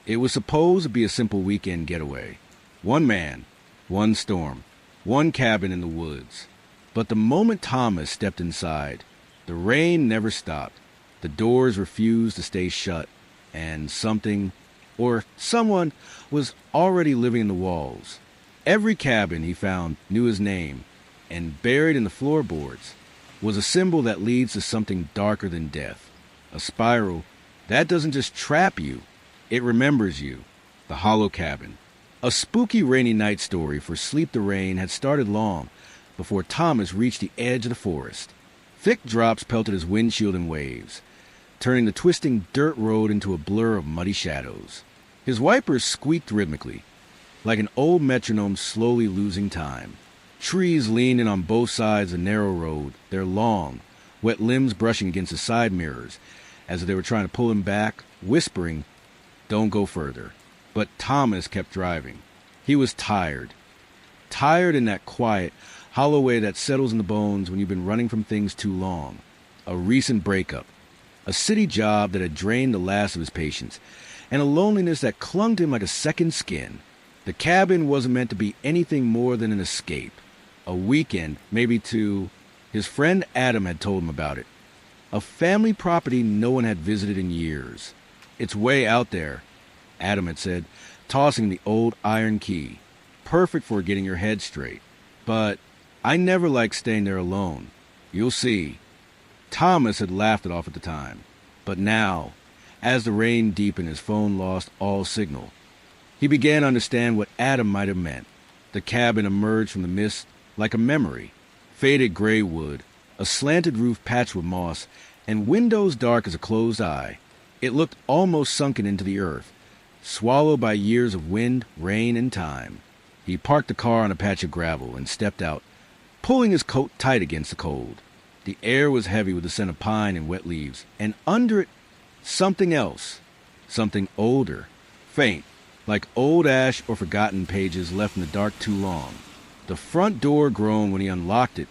It was supposed to be a simple weekend getaway. One man, one storm, one cabin in the woods. But the moment Thomas stepped inside, the rain never stopped. The doors refused to stay shut, and something, or someone, was already living in the walls. Every cabin he found knew his name, and buried in the floorboards was a symbol that leads to something darker than death. A spiral that doesn't just trap you, it remembers you. The Hollow Cabin. A spooky rainy night story for Sleep the Rain had started long before Thomas reached the edge of the forest. Thick drops pelted his windshield in waves, turning the twisting dirt road into a blur of muddy shadows. His wipers squeaked rhythmically, like an old metronome slowly losing time. Trees leaned in on both sides of the narrow road, their long, wet limbs brushing against the side mirrors, as if they were trying to pull him back, whispering, "Don't go further." But Thomas kept driving. He was tired. Tired in that quiet, hollow way that settles in the bones when you've been running from things too long. A recent breakup. A city job that had drained the last of his patience, and a loneliness that clung to him like a second skin. The cabin wasn't meant to be anything more than an escape. A weekend, maybe two. His friend Adam had told him about it. A family property no one had visited in years. "It's way out there," Adam had said, tossing the old iron key. "Perfect for getting your head straight. But I never liked staying there alone. You'll see." Thomas had laughed it off at the time. But now, as the rain deepened, his phone lost all signal. He began to understand what Adam might have meant. The cabin emerged from the mist like a memory. Faded gray wood, a slanted roof patched with moss, and windows dark as a closed eye. It looked almost sunken into the earth, swallowed by years of wind, rain, and time. He parked the car on a patch of gravel and stepped out, pulling his coat tight against the cold. The air was heavy with the scent of pine and wet leaves, and under it, something else, something older, faint, like old ash or forgotten pages left in the dark too long. The front door groaned when he unlocked it,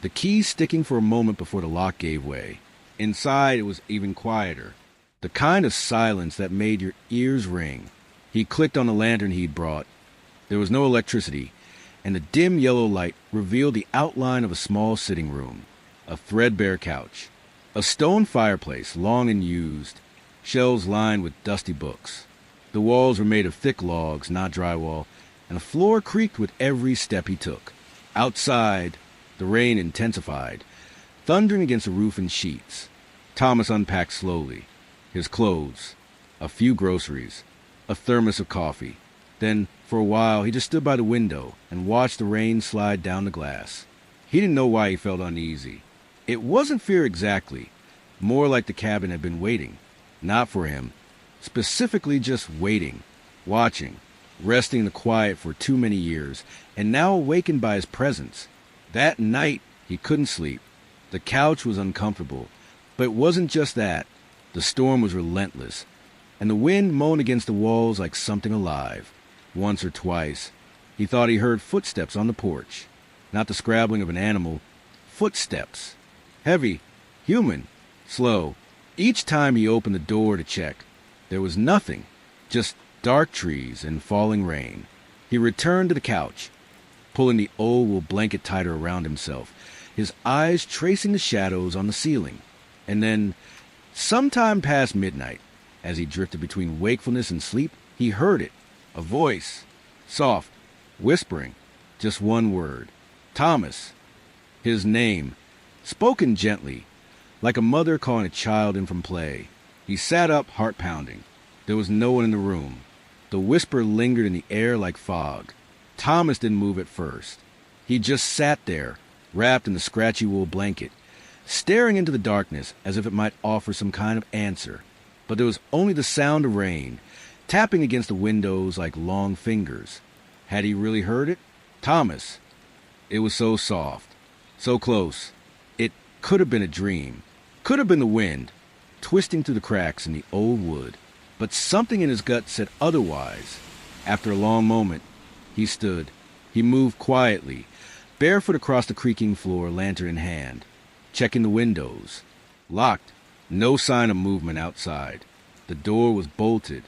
the key sticking for a moment before the lock gave way. Inside, it was even quieter, the kind of silence that made your ears ring. He clicked on the lantern he'd brought. There was no electricity, and the dim yellow light revealed the outline of a small sitting room, a threadbare couch, a stone fireplace long unused, shelves lined with dusty books. The walls were made of thick logs, not drywall, and the floor creaked with every step he took. Outside, the rain intensified, thundering against the roof in sheets. Thomas unpacked slowly. His clothes, a few groceries, a thermos of coffee. Then, for a while, he just stood by the window and watched the rain slide down the glass. He didn't know why he felt uneasy. It wasn't fear exactly, more like the cabin had been waiting. Not for him, specifically just waiting, watching, resting in the quiet for too many years, and now awakened by his presence. That night, he couldn't sleep. The couch was uncomfortable, but it wasn't just that. The storm was relentless, and the wind moaned against the walls like something alive. Once or twice, he thought he heard footsteps on the porch. Not the scrabbling of an animal, footsteps. Heavy, human, slow. Each time he opened the door to check, there was nothing, just dark trees and falling rain. He returned to the couch, pulling the old wool blanket tighter around himself, his eyes tracing the shadows on the ceiling. And then, sometime past midnight, as he drifted between wakefulness and sleep, he heard it. A voice, soft, whispering, just one word. Thomas. His name, spoken gently, like a mother calling a child in from play. He sat up, heart pounding. There was no one in the room. The whisper lingered in the air like fog. Thomas didn't move at first. He just sat there, wrapped in the scratchy wool blanket, staring into the darkness as if it might offer some kind of answer. But there was only the sound of rain, tapping against the windows like long fingers. Had he really heard it? Thomas. It was so soft, so close. It could have been a dream. Could have been the wind, twisting through the cracks in the old wood. But something in his gut said otherwise. After a long moment, he stood. He moved quietly, barefoot across the creaking floor, lantern in hand, checking the windows. Locked. No sign of movement outside. The door was bolted.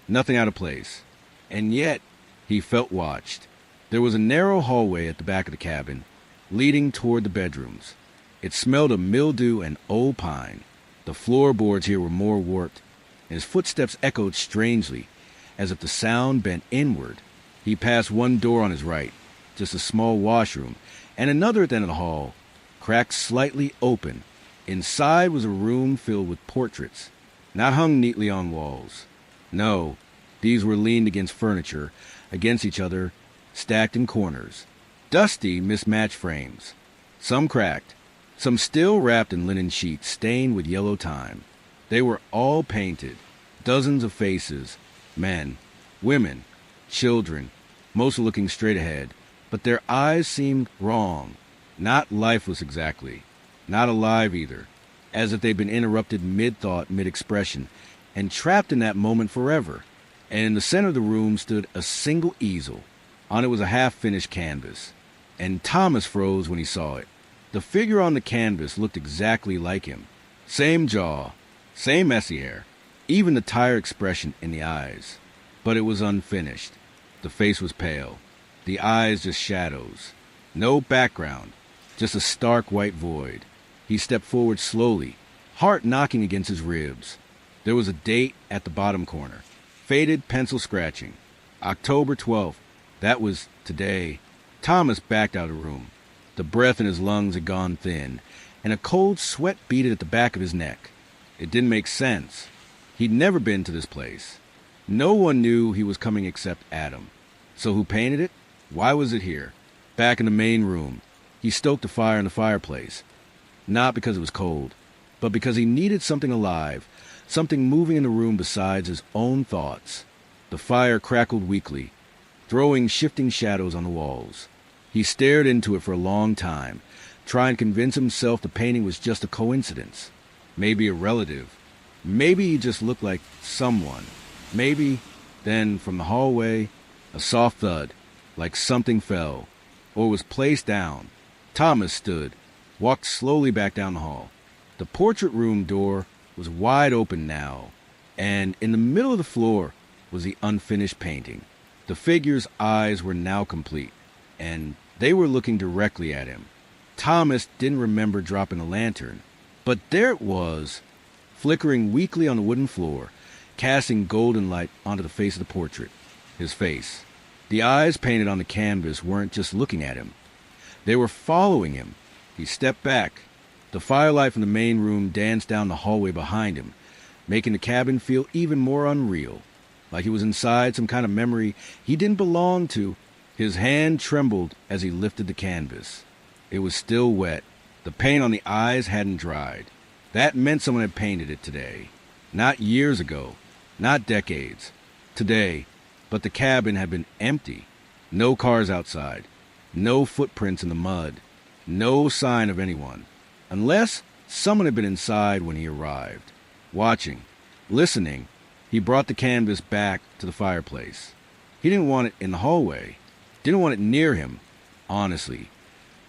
Nothing out of place. And yet, he felt watched. There was a narrow hallway at the back of the cabin, leading toward the bedrooms. It smelled of mildew and old pine. The floorboards here were more warped, and his footsteps echoed strangely, as if the sound bent inward. He passed one door on his right, just a small washroom, and another at the end of the hall, cracked slightly open. Inside was a room filled with portraits, not hung neatly on walls. No, these were leaned against furniture, against each other, stacked in corners. Dusty, mismatched frames. Some cracked, some still wrapped in linen sheets stained with yellow time. They were all painted, dozens of faces, men, women, children, most looking straight ahead, but their eyes seemed wrong, not lifeless exactly, not alive either, as if they'd been interrupted mid-thought, mid-expression, and trapped in that moment forever. And in the center of the room stood a single easel. On it was a half-finished canvas, and Thomas froze when he saw it. The figure on the canvas looked exactly like him. Same jaw, same messy hair, even the tired expression in the eyes. But it was unfinished. The face was pale, the eyes just shadows. No background, just a stark white void. He stepped forward slowly, heart knocking against his ribs. There was a date at the bottom corner, faded pencil scratching. October 12th. That was today. Thomas backed out of the room. The breath in his lungs had gone thin, and a cold sweat beaded at the back of his neck. It didn't make sense. He'd never been to this place. No one knew he was coming except Adam. So who painted it? Why was it here? Back in the main room, he stoked a fire in the fireplace. Not because it was cold, but because he needed something alive, something moving in the room besides his own thoughts. The fire crackled weakly, throwing shifting shadows on the walls. He stared into it for a long time, trying to convince himself the painting was just a coincidence. Maybe a relative. Maybe he just looked like someone. Maybe, then from the hallway, a soft thud, like something fell, or was placed down. Thomas stood, walked slowly back down the hall. The portrait room door was wide open now, and in the middle of the floor was the unfinished painting. The figure's eyes were now complete, and they were looking directly at him. Thomas didn't remember dropping the lantern, but there it was, flickering weakly on the wooden floor, casting golden light onto the face of the portrait. His face. The eyes painted on the canvas weren't just looking at him. They were following him. He stepped back. The firelight from the main room danced down the hallway behind him, making the cabin feel even more unreal, like he was inside some kind of memory he didn't belong to. His hand trembled as he lifted the canvas. It was still wet. The paint on the eyes hadn't dried. That meant someone had painted it today. Not years ago. Not decades. Today. But the cabin had been empty. No cars outside. No footprints in the mud. No sign of anyone. Unless someone had been inside when he arrived. Watching. Listening. He brought the canvas back to the fireplace. He didn't want it in the hallway. Didn't want it near him, honestly.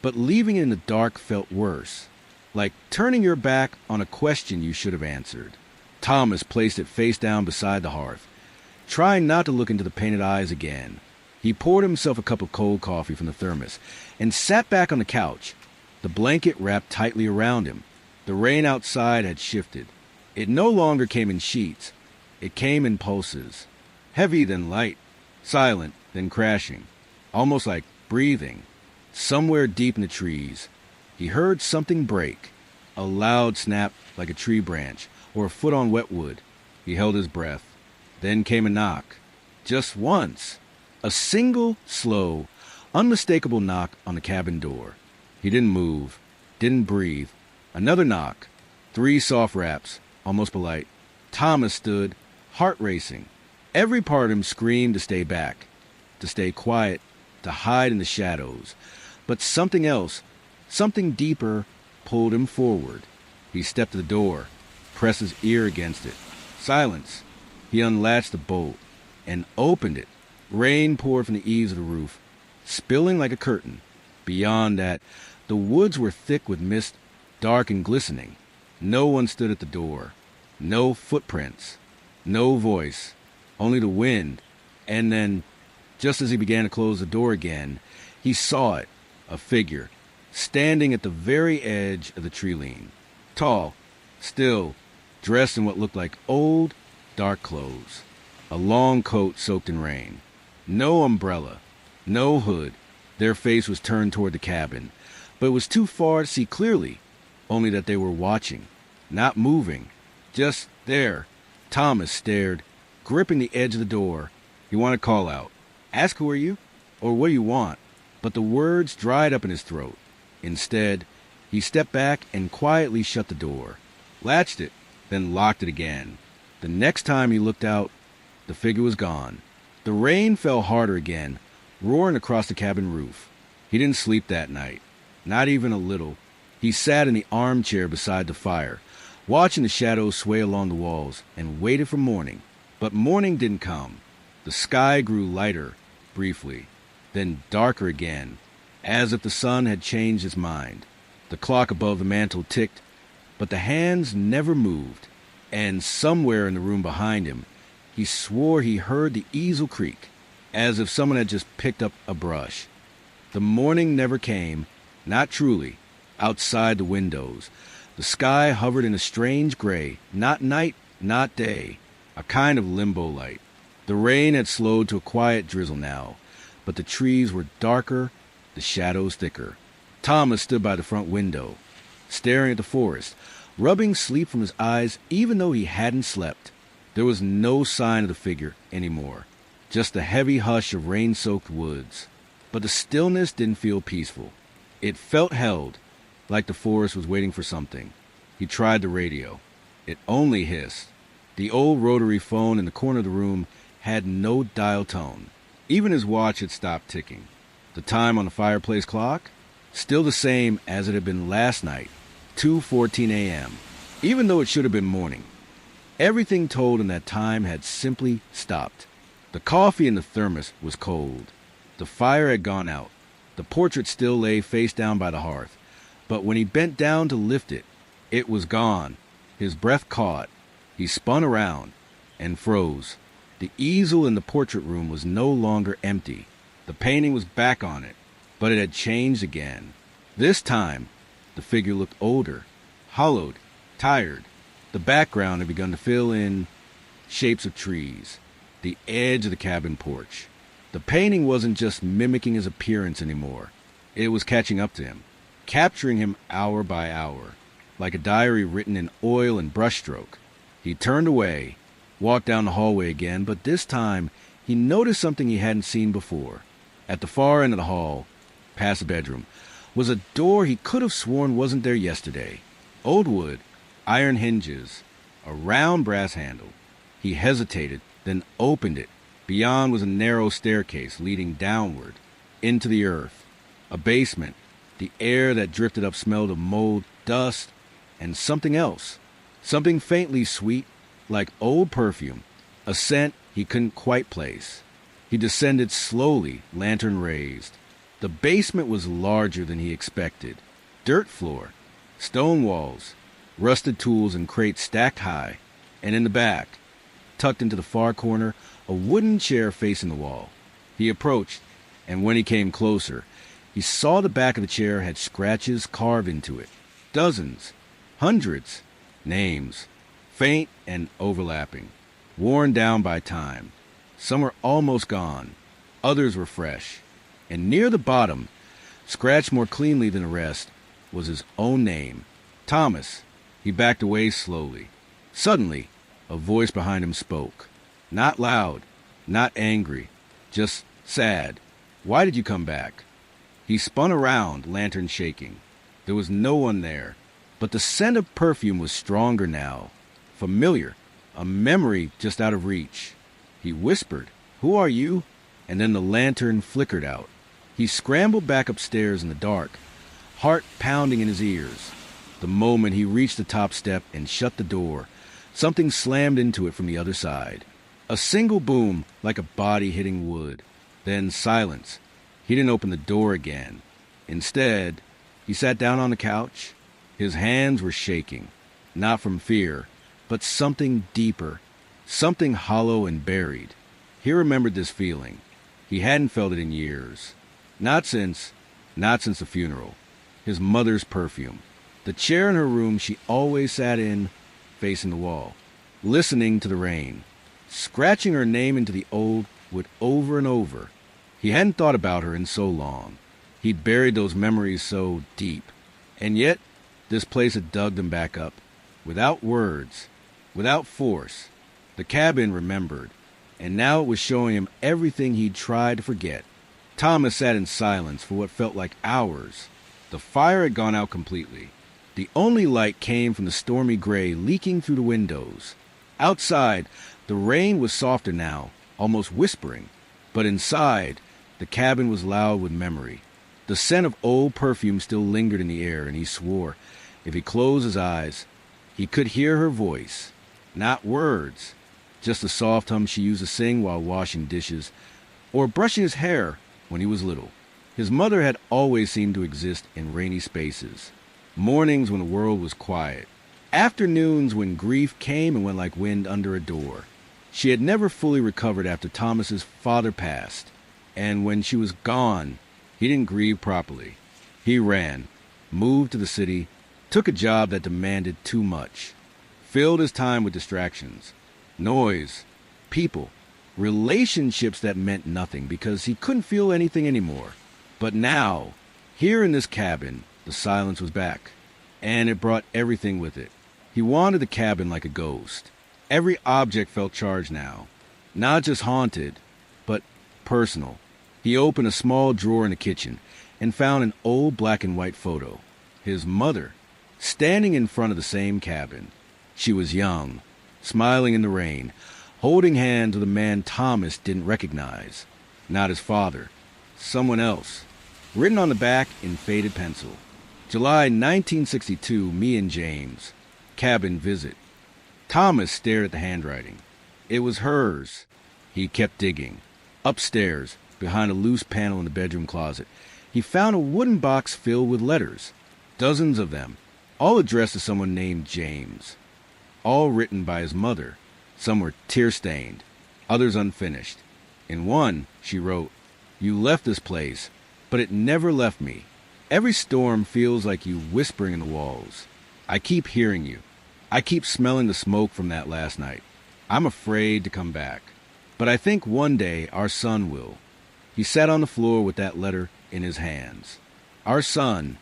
But leaving it in the dark felt worse. Like turning your back on a question you should have answered. Thomas placed it face down beside the hearth, trying not to look into the painted eyes again. He poured himself a cup of cold coffee from the thermos and sat back on the couch, the blanket wrapped tightly around him. The rain outside had shifted. It no longer came in sheets. It came in pulses, heavy then light, silent then crashing, almost like breathing. Somewhere deep in the trees, he heard something break, a loud snap like a tree branch or a foot on wet wood. He held his breath. Then came a knock. Just once. A single, slow, unmistakable knock on the cabin door. He didn't move, didn't breathe. Another knock. 3 soft raps, almost polite. Thomas stood, heart racing. Every part of him screamed to stay back, to stay quiet, to hide in the shadows. But something else, something deeper, pulled him forward. He stepped to the door, pressed his ear against it. Silence. He unlatched the bolt and opened it. Rain poured from the eaves of the roof, spilling like a curtain. Beyond that, the woods were thick with mist, dark and glistening. No one stood at the door. No footprints. No voice. only the wind. And then, just as he began to close the door again, he saw it, a figure, standing at the very edge of the tree line. Tall, still, dressed in what looked like old, dark clothes. A long coat soaked in rain. No umbrella, no hood. Their face was turned toward the cabin, but it was too far to see clearly, only that they were watching, not moving, just there. Thomas stared, gripping the edge of the door. He wanted to call out, "Ask who are you?" or "What do you want?" But the words dried up in his throat. Instead, he stepped back and quietly shut the door, latched it, then locked it again. The next time he looked out, the figure was gone. The rain fell harder again, roaring across the cabin roof. He didn't sleep that night, not even a little. He sat in the armchair beside the fire, watching the shadows sway along the walls, and waited for morning. But morning didn't come. The sky grew lighter, briefly, then darker again, as if the sun had changed its mind. The clock above the mantel ticked, but the hands never moved, and somewhere in the room behind him, he swore he heard the easel creak, as if someone had just picked up a brush. The morning never came, not truly. Outside the windows, the sky hovered in a strange gray, not night, not day, a kind of limbo light. The rain had slowed to a quiet drizzle now, but the trees were darker, the shadows thicker. Thomas stood by the front window, staring at the forest, rubbing sleep from his eyes even though he hadn't slept. There was no sign of the figure anymore, just the heavy hush of rain-soaked woods. But the stillness didn't feel peaceful. It felt held, like the forest was waiting for something. He tried the radio. It only hissed. The old rotary phone in the corner of the room had no dial tone. Even his watch had stopped ticking. The time on the fireplace clock? Still the same as it had been last night, 2:14 a.m., even though it should have been morning. Everything told him that time had simply stopped. The coffee in the thermos was cold. The fire had gone out. The portrait still lay face down by the hearth. But when he bent down to lift it, it was gone. His breath caught. He spun around and froze. The easel in the portrait room was no longer empty. The painting was back on it, but it had changed again. This time, the figure looked older, hollowed, tired. The background had begun to fill in shapes of trees, the edge of the cabin porch. The painting wasn't just mimicking his appearance anymore. It was catching up to him, capturing him hour by hour, like a diary written in oil and brushstroke. He turned away, walked down the hallway again, but this time he noticed something he hadn't seen before. At the far end of the hall, past the bedroom, was a door he could have sworn wasn't there yesterday. Old wood, iron hinges, a round brass handle. He hesitated, then opened it. Beyond was a narrow staircase leading downward, into the earth. A basement. The air that drifted up smelled of mold, dust, and something else. Something faintly sweet, like old perfume. A scent he couldn't quite place. He descended slowly, lantern raised. The basement was larger than he expected. Dirt floor, stone walls, rusted tools and crates stacked high, and in the back, tucked into the far corner, a wooden chair facing the wall. He approached, and when he came closer, he saw the back of the chair had scratches carved into it. Dozens, hundreds, names, faint and overlapping, worn down by time. Some were almost gone, others were fresh, and near the bottom, scratched more cleanly than the rest, was his own name, Thomas. He backed away slowly. Suddenly, a voice behind him spoke. Not loud, not angry, just sad. "Why did you come back?" He spun around, lantern shaking. There was no one there, but the scent of perfume was stronger now, familiar, a memory just out of reach. He whispered, "Who are you?" And then the lantern flickered out. He scrambled back upstairs in the dark, heart pounding in his ears. The moment he reached the top step and shut the door, something slammed into it from the other side. A single boom, like a body hitting wood. Then silence. He didn't open the door again. Instead, he sat down on the couch. His hands were shaking, not from fear, but something deeper, something hollow and buried. He remembered this feeling. He hadn't felt it in years. Not since the funeral. His mother's perfume. The chair in her room she always sat in, facing the wall, listening to the rain, scratching her name into the old wood over and over. He hadn't thought about her in so long. He'd buried those memories so deep. And yet, this place had dug them back up. Without words, without force. The cabin remembered, and now it was showing him everything he'd tried to forget. Thomas sat in silence for what felt like hours. The fire had gone out completely. The only light came from the stormy gray leaking through the windows. Outside, the rain was softer now, almost whispering. But inside, the cabin was loud with memory. The scent of old perfume still lingered in the air, and he swore, if he closed his eyes, he could hear her voice. Not words, just the soft hum she used to sing while washing dishes or brushing his hair when he was little. His mother had always seemed to exist in rainy spaces. Mornings when the world was quiet. Afternoons when grief came and went like wind under a door. She had never fully recovered after Thomas's father passed, and when she was gone, he didn't grieve properly. He ran, moved to the city, took a job that demanded too much, filled his time with distractions, noise, people, relationships that meant nothing because he couldn't feel anything anymore. But now, here in this cabin, the silence was back, and it brought everything with it. He wanted the cabin like a ghost. Every object felt charged now, not just haunted, but personal. He opened a small drawer in the kitchen and found an old black and white photo. His mother, standing in front of the same cabin. She was young, smiling in the rain, holding hands with a man Thomas didn't recognize. Not his father, someone else. Written on the back in faded pencil. July 1962, me and James. Cabin visit. Thomas stared at the handwriting. It was hers. He kept digging. Upstairs, behind a loose panel in the bedroom closet, he found a wooden box filled with letters. Dozens of them, all addressed to someone named James. All written by his mother. Some were tear-stained, others unfinished. In one, she wrote, "You left this place, but it never left me. Every storm feels like you whispering in the walls. I keep hearing you. I keep smelling the smoke from that last night. I'm afraid to come back. But I think one day our son will." He sat on the floor with that letter in his hands. Our son.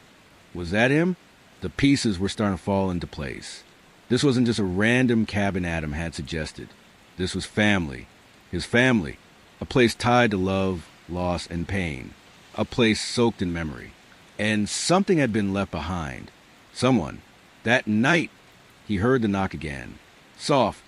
Was that him? The pieces were starting to fall into place. This wasn't just a random cabin Adam had suggested. This was family. His family. A place tied to love, loss, and pain. A place soaked in memory. And something had been left behind. Someone. That night, he heard the knock again. Soft,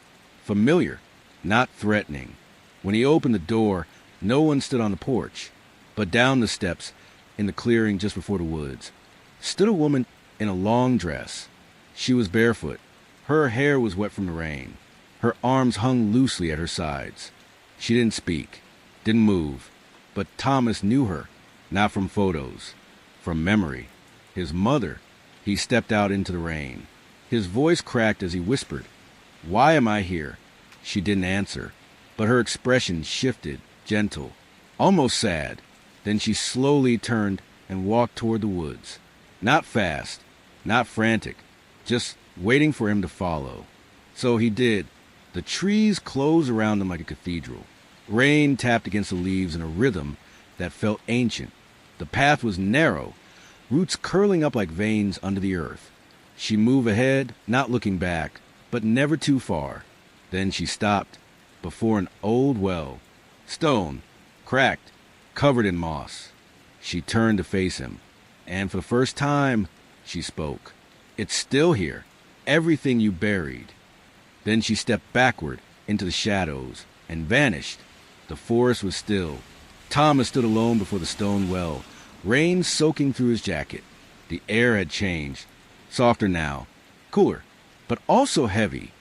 familiar, not threatening. When he opened the door, no one stood on the porch. But down the steps, in the clearing just before the woods, stood a woman in a long dress. She was barefoot. Her hair was wet from the rain. Her arms hung loosely at her sides. She didn't speak, didn't move. But Thomas knew her, not from photos. From memory. His mother. He stepped out into the rain. His voice cracked as he whispered, "Why am I here?" She didn't answer, but her expression shifted, gentle, almost sad. Then she slowly turned and walked toward the woods. Not fast, not frantic, just waiting for him to follow. So he did. The trees closed around him like a cathedral. Rain tapped against the leaves in a rhythm that felt ancient. The path was narrow, roots curling up like veins under the earth. She moved ahead, not looking back, but never too far. Then she stopped before an old well. Stone, cracked, covered in moss. She turned to face him, and for the first time, she spoke. "It's still here. Everything you buried." Then she stepped backward into the shadows and vanished. The forest was still. Thomas stood alone before the stone well, rain soaking through his jacket. The air had changed, softer now, cooler, but also heavy,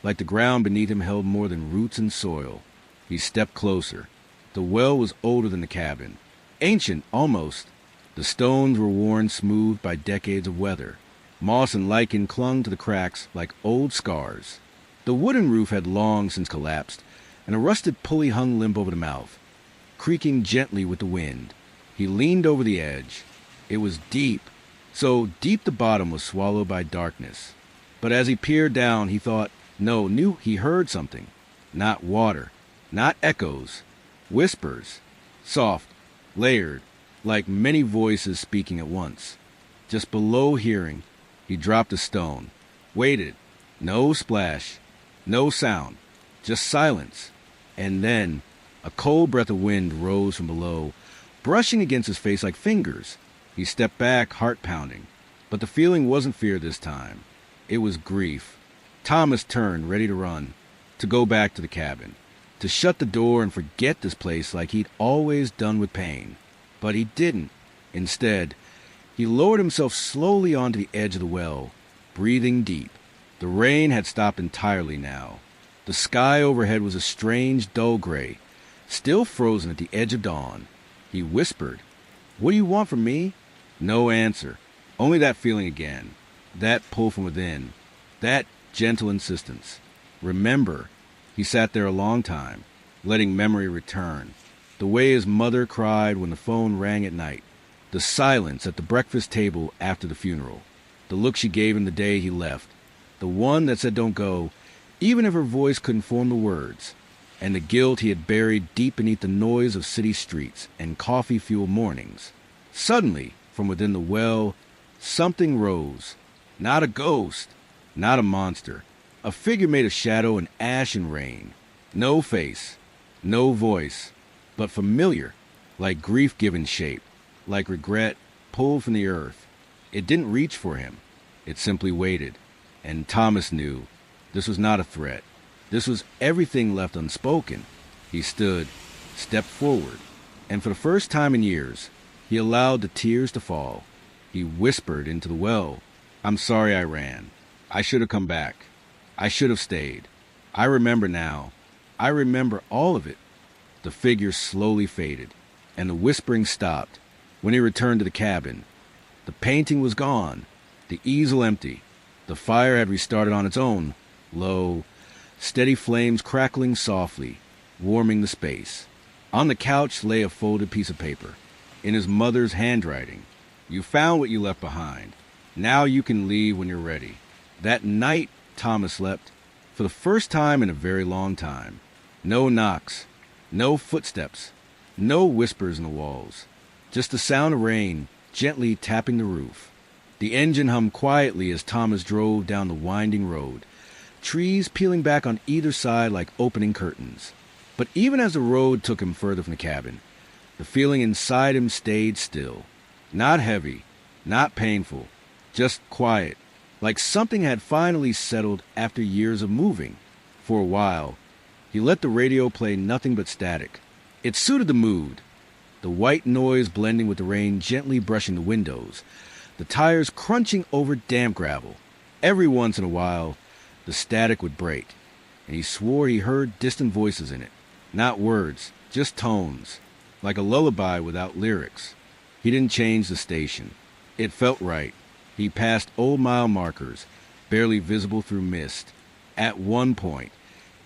like the ground beneath him held more than roots and soil. He stepped closer. The well was older than the cabin, ancient almost. The stones were worn smooth by decades of weather. Moss and lichen clung to the cracks like old scars. The wooden roof had long since collapsed, and a rusted pulley hung limp over the mouth, creaking gently with the wind. He leaned over the edge. It was deep, so deep the bottom was swallowed by darkness. But as he peered down, he knew he heard something. Not water, not echoes, whispers, soft, layered, like many voices speaking at once. Just below hearing, he dropped a stone, waited. No splash, no sound, just silence. And then a cold breath of wind rose from below, brushing against his face like fingers. He stepped back, heart pounding. But the feeling wasn't fear this time. It was grief. Thomas turned, ready to run, to go back to the cabin, to shut the door and forget this place like he'd always done with pain. But he didn't. Instead, he lowered himself slowly onto the edge of the well, breathing deep. The rain had stopped entirely now. The sky overhead was a strange, dull gray, still frozen at the edge of dawn. He whispered, "What do you want from me?" No answer. Only that feeling again. That pull from within. That gentle insistence. Remember. He sat there a long time, letting memory return. The way his mother cried when the phone rang at night. The silence at the breakfast table after the funeral. The look she gave him the day he left. The one that said don't go, even if her voice couldn't form the words. And the guilt he had buried deep beneath the noise of city streets and coffee-fueled mornings. Suddenly, from within the well, something rose. Not a ghost, not a monster. A figure made of shadow and ash and rain. No face, no voice, but familiar, like grief given shape, like regret pulled from the earth. It didn't reach for him. It simply waited. And Thomas knew this was not a threat. This was everything left unspoken. He stood, stepped forward, and for the first time in years, he allowed the tears to fall. He whispered into the well, "I'm sorry I ran. I should have come back. I should have stayed. I remember now. I remember all of it." The figure slowly faded, and the whispering stopped. When he returned to the cabin, the painting was gone, the easel empty. The fire had restarted on its own, low, steady flames crackling softly, warming the space. On the couch lay a folded piece of paper, in his mother's handwriting. "You found what you left behind. Now you can leave when you're ready." That night, Thomas slept, for the first time in a very long time. No knocks, no footsteps, no whispers in the walls. Just the sound of rain gently tapping the roof. The engine hummed quietly as Thomas drove down the winding road, trees peeling back on either side like opening curtains. But even as the road took him further from the cabin, the feeling inside him stayed still. Not heavy, not painful, just quiet, like something had finally settled after years of moving. For a while, he let the radio play nothing but static. It suited the mood. The white noise blending with the rain gently brushing the windows, the tires crunching over damp gravel. Every once in a while, the static would break, and he swore he heard distant voices in it. Not words, just tones, like a lullaby without lyrics. He didn't change the station. It felt right. He passed old mile markers, barely visible through mist. At one point,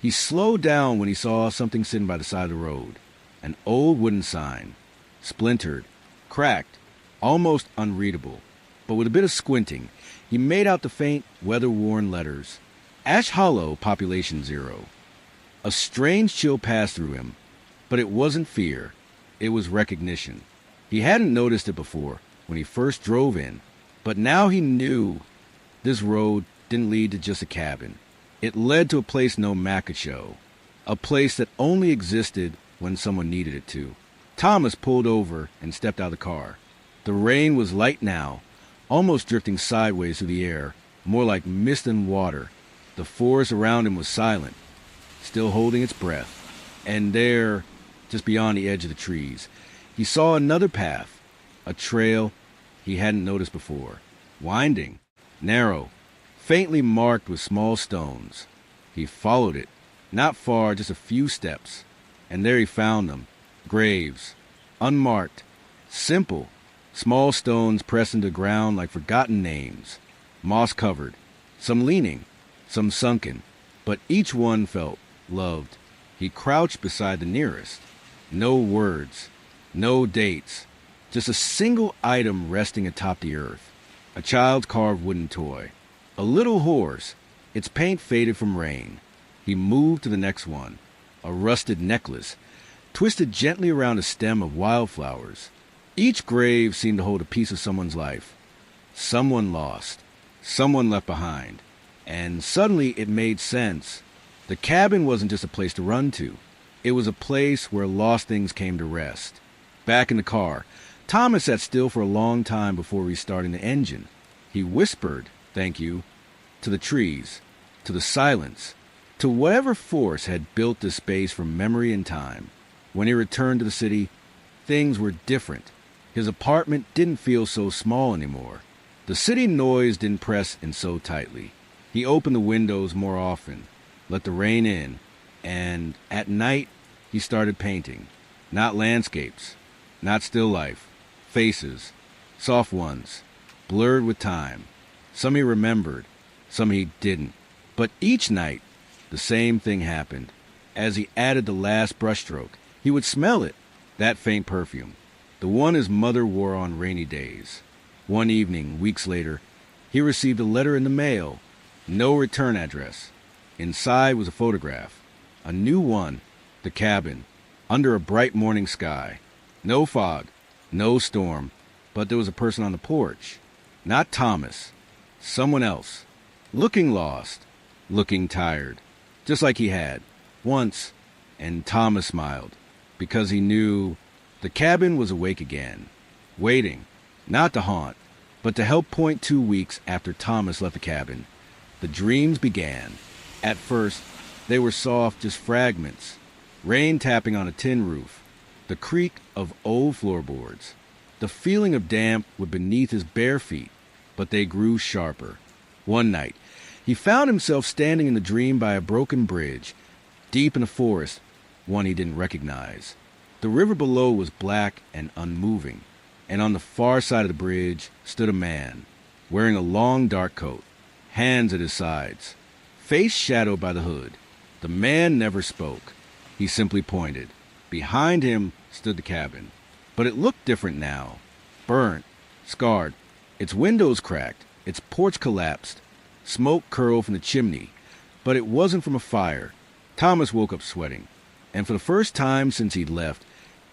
he slowed down when he saw something sitting by the side of the road. An old wooden sign, splintered, cracked, almost unreadable. But with a bit of squinting, he made out the faint, weather-worn letters. Ash Hollow, population 0. A strange chill passed through him, but it wasn't fear. It was recognition. He hadn't noticed it before when he first drove in, but now he knew this road didn't lead to just a cabin. It led to a place no map could show, a place that only existed when someone needed it to. Thomas pulled over and stepped out of the car. The rain was light now, almost drifting sideways through the air, more like mist and water. The forest around him was silent, still holding its breath. And there, just beyond the edge of the trees, he saw another path, a trail he hadn't noticed before. Winding, narrow, faintly marked with small stones. He followed it, not far, just a few steps. And there he found them, graves, unmarked, simple, small stones pressed into the ground like forgotten names, moss-covered, some leaning, some sunken, but each one felt loved. He crouched beside the nearest. No words, no dates, just a single item resting atop the earth. A child's carved wooden toy. A little horse, its paint faded from rain. He moved to the next one. A rusted necklace, twisted gently around a stem of wildflowers. Each grave seemed to hold a piece of someone's life. Someone lost, someone left behind. And suddenly it made sense. The cabin wasn't just a place to run to. It was a place where lost things came to rest. Back in the car, Thomas sat still for a long time before restarting the engine. He whispered, "Thank you," to the trees, to the silence, to whatever force had built this space for memory and time. When he returned to the city, things were different. His apartment didn't feel so small anymore. The city noise didn't press in so tightly. He opened the windows more often, let the rain in, and at night he started painting. Not landscapes, not still life, faces, soft ones, blurred with time. Some he remembered, some he didn't. But each night, the same thing happened. As he added the last brushstroke, he would smell it, that faint perfume, the one his mother wore on rainy days. One evening, weeks later, he received a letter in the mail. No return address. Inside was a photograph. A new one, the cabin, under a bright morning sky. No fog, no storm, but there was a person on the porch. Not Thomas. Someone else. Looking lost. Looking tired. Just like he had. Once. And Thomas smiled. Because he knew the cabin was awake again. Waiting. Not to haunt, but to help point 2 weeks after Thomas left the cabin. The dreams began. At first, they were soft, just fragments. Rain tapping on a tin roof. The creak of old floorboards. The feeling of damp was beneath his bare feet, but they grew sharper. One night, he found himself standing in the dream by a broken bridge, deep in a forest, one he didn't recognize. The river below was black and unmoving, and on the far side of the bridge stood a man, wearing a long dark coat, hands at his sides, face shadowed by the hood. The man never spoke. He simply pointed. Behind him stood the cabin, but it looked different now. Burnt, scarred, its windows cracked, its porch collapsed. Smoke curled from the chimney, but it wasn't from a fire. Thomas woke up sweating, and for the first time since he'd left,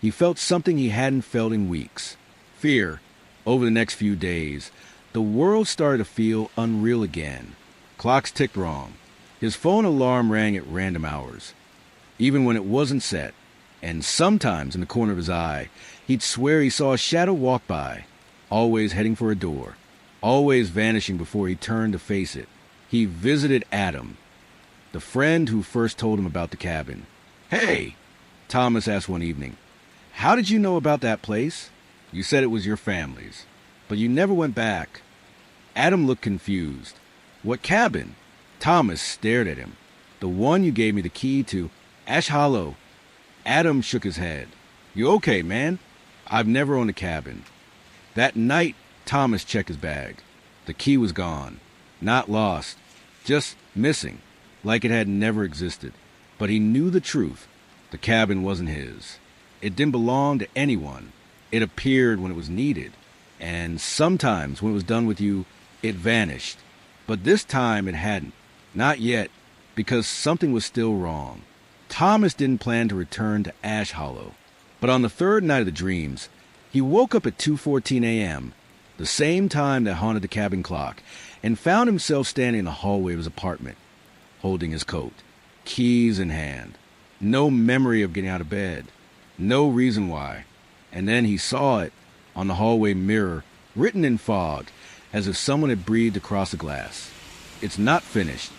he felt something he hadn't felt in weeks. Fear. Over the next few days, the world started to feel unreal again. Clocks ticked wrong. His phone alarm rang at random hours, even when it wasn't set. And sometimes in the corner of his eye, he'd swear he saw a shadow walk by, always heading for a door, always vanishing before he turned to face it. He visited Adam, the friend who first told him about the cabin. "Hey," Thomas asked one evening, "how did you know about that place? You said it was your family's, but you never went back." Adam looked confused. "What cabin?" Thomas stared at him. "The one you gave me the key to, Ash Hollow." Adam shook his head. "You okay, man? I've never owned a cabin." That night, Thomas checked his bag. The key was gone. Not lost, just missing, like it had never existed. But he knew the truth. The cabin wasn't his. It didn't belong to anyone. It appeared when it was needed. And sometimes when it was done with you, it vanished. But this time it hadn't. Not yet, because something was still wrong. Thomas didn't plan to return to Ash Hollow. But on the third night of the dreams, he woke up at 2:14 a.m., the same time that haunted the cabin clock, and found himself standing in the hallway of his apartment, holding his coat, keys in hand. No memory of getting out of bed. No reason why. And then he saw it on the hallway mirror, written in fog, as if someone had breathed across the glass. "It's not finished."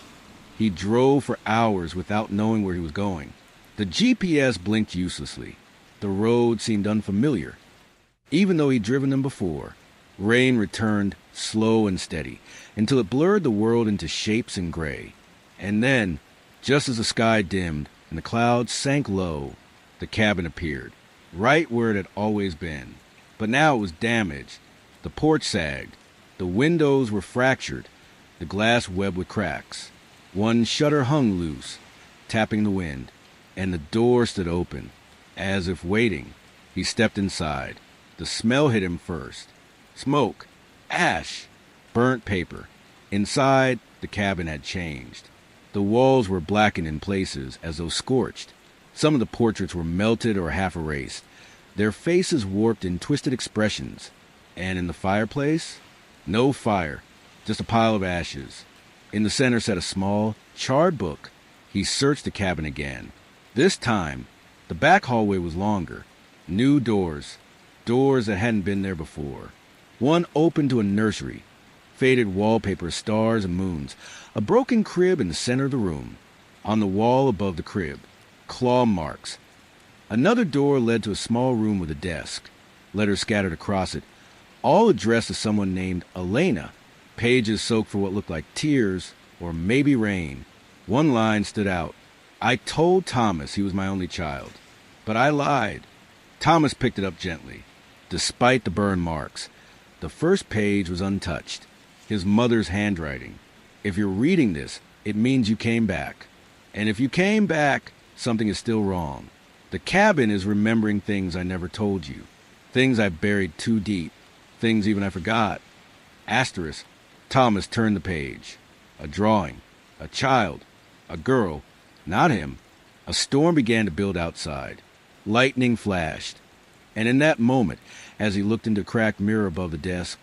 He drove for hours without knowing where he was going. The GPS blinked uselessly. The road seemed unfamiliar, even though he'd driven them before. Rain returned, slow and steady, until it blurred the world into shapes in gray. And then, just as the sky dimmed and the clouds sank low, the cabin appeared, right where it had always been. But now it was damaged. The porch sagged. The windows were fractured, the glass webbed with cracks. One shutter hung loose, tapping the wind, and the door stood open, as if waiting. He stepped inside. The smell hit him first. Smoke, ash, burnt paper. Inside, the cabin had changed. The walls were blackened in places, as though scorched. Some of the portraits were melted or half erased, their faces warped in twisted expressions. And in the fireplace, no fire, just a pile of ashes. In the center sat a small, charred book. He searched the cabin again. This time, the back hallway was longer. New doors, doors that hadn't been there before. One opened to a nursery, faded wallpaper, stars and moons, a broken crib in the center of the room. On the wall above the crib, claw marks. Another door led to a small room with a desk, letters scattered across it, all addressed to someone named Elena. Pages soaked for what looked like tears or maybe rain. One line stood out. I told Thomas he was my only child, but I lied. Thomas picked it up gently. Despite the burn marks, the first page was untouched. His mother's handwriting. If you're reading this, it means you came back. And if you came back, something is still wrong. The cabin is remembering things I never told you. Things I buried too deep. Things even I forgot. Asterisk. Thomas turned the page. A drawing. A child. A girl. Not him. A storm began to build outside. Lightning flashed. And in that moment, as he looked into a cracked mirror above the desk,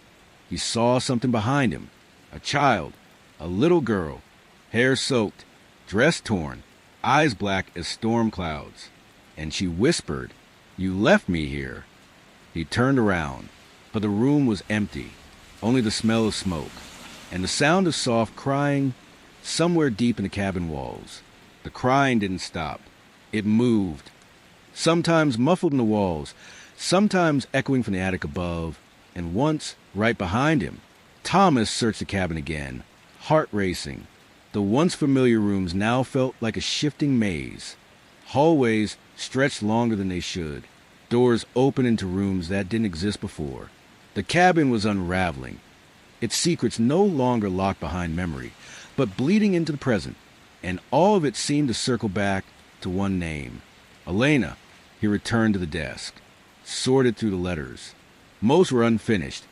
he saw something behind him. A child. A little girl. Hair soaked. Dress torn. Eyes black as storm clouds. And she whispered, "You left me here." He turned around, but the room was empty. Only the smell of smoke, and the sound of soft crying somewhere deep in the cabin walls. The crying didn't stop. It moved, sometimes muffled in the walls, sometimes echoing from the attic above, and once right behind him. Thomas searched the cabin again, heart racing. The once familiar rooms now felt like a shifting maze. Hallways stretched longer than they should. Doors opened into rooms that didn't exist before. The cabin was unraveling, its secrets no longer locked behind memory, but bleeding into the present, and all of it seemed to circle back to one name. Elena. He returned to the desk, sorted through the letters. Most were unfinished,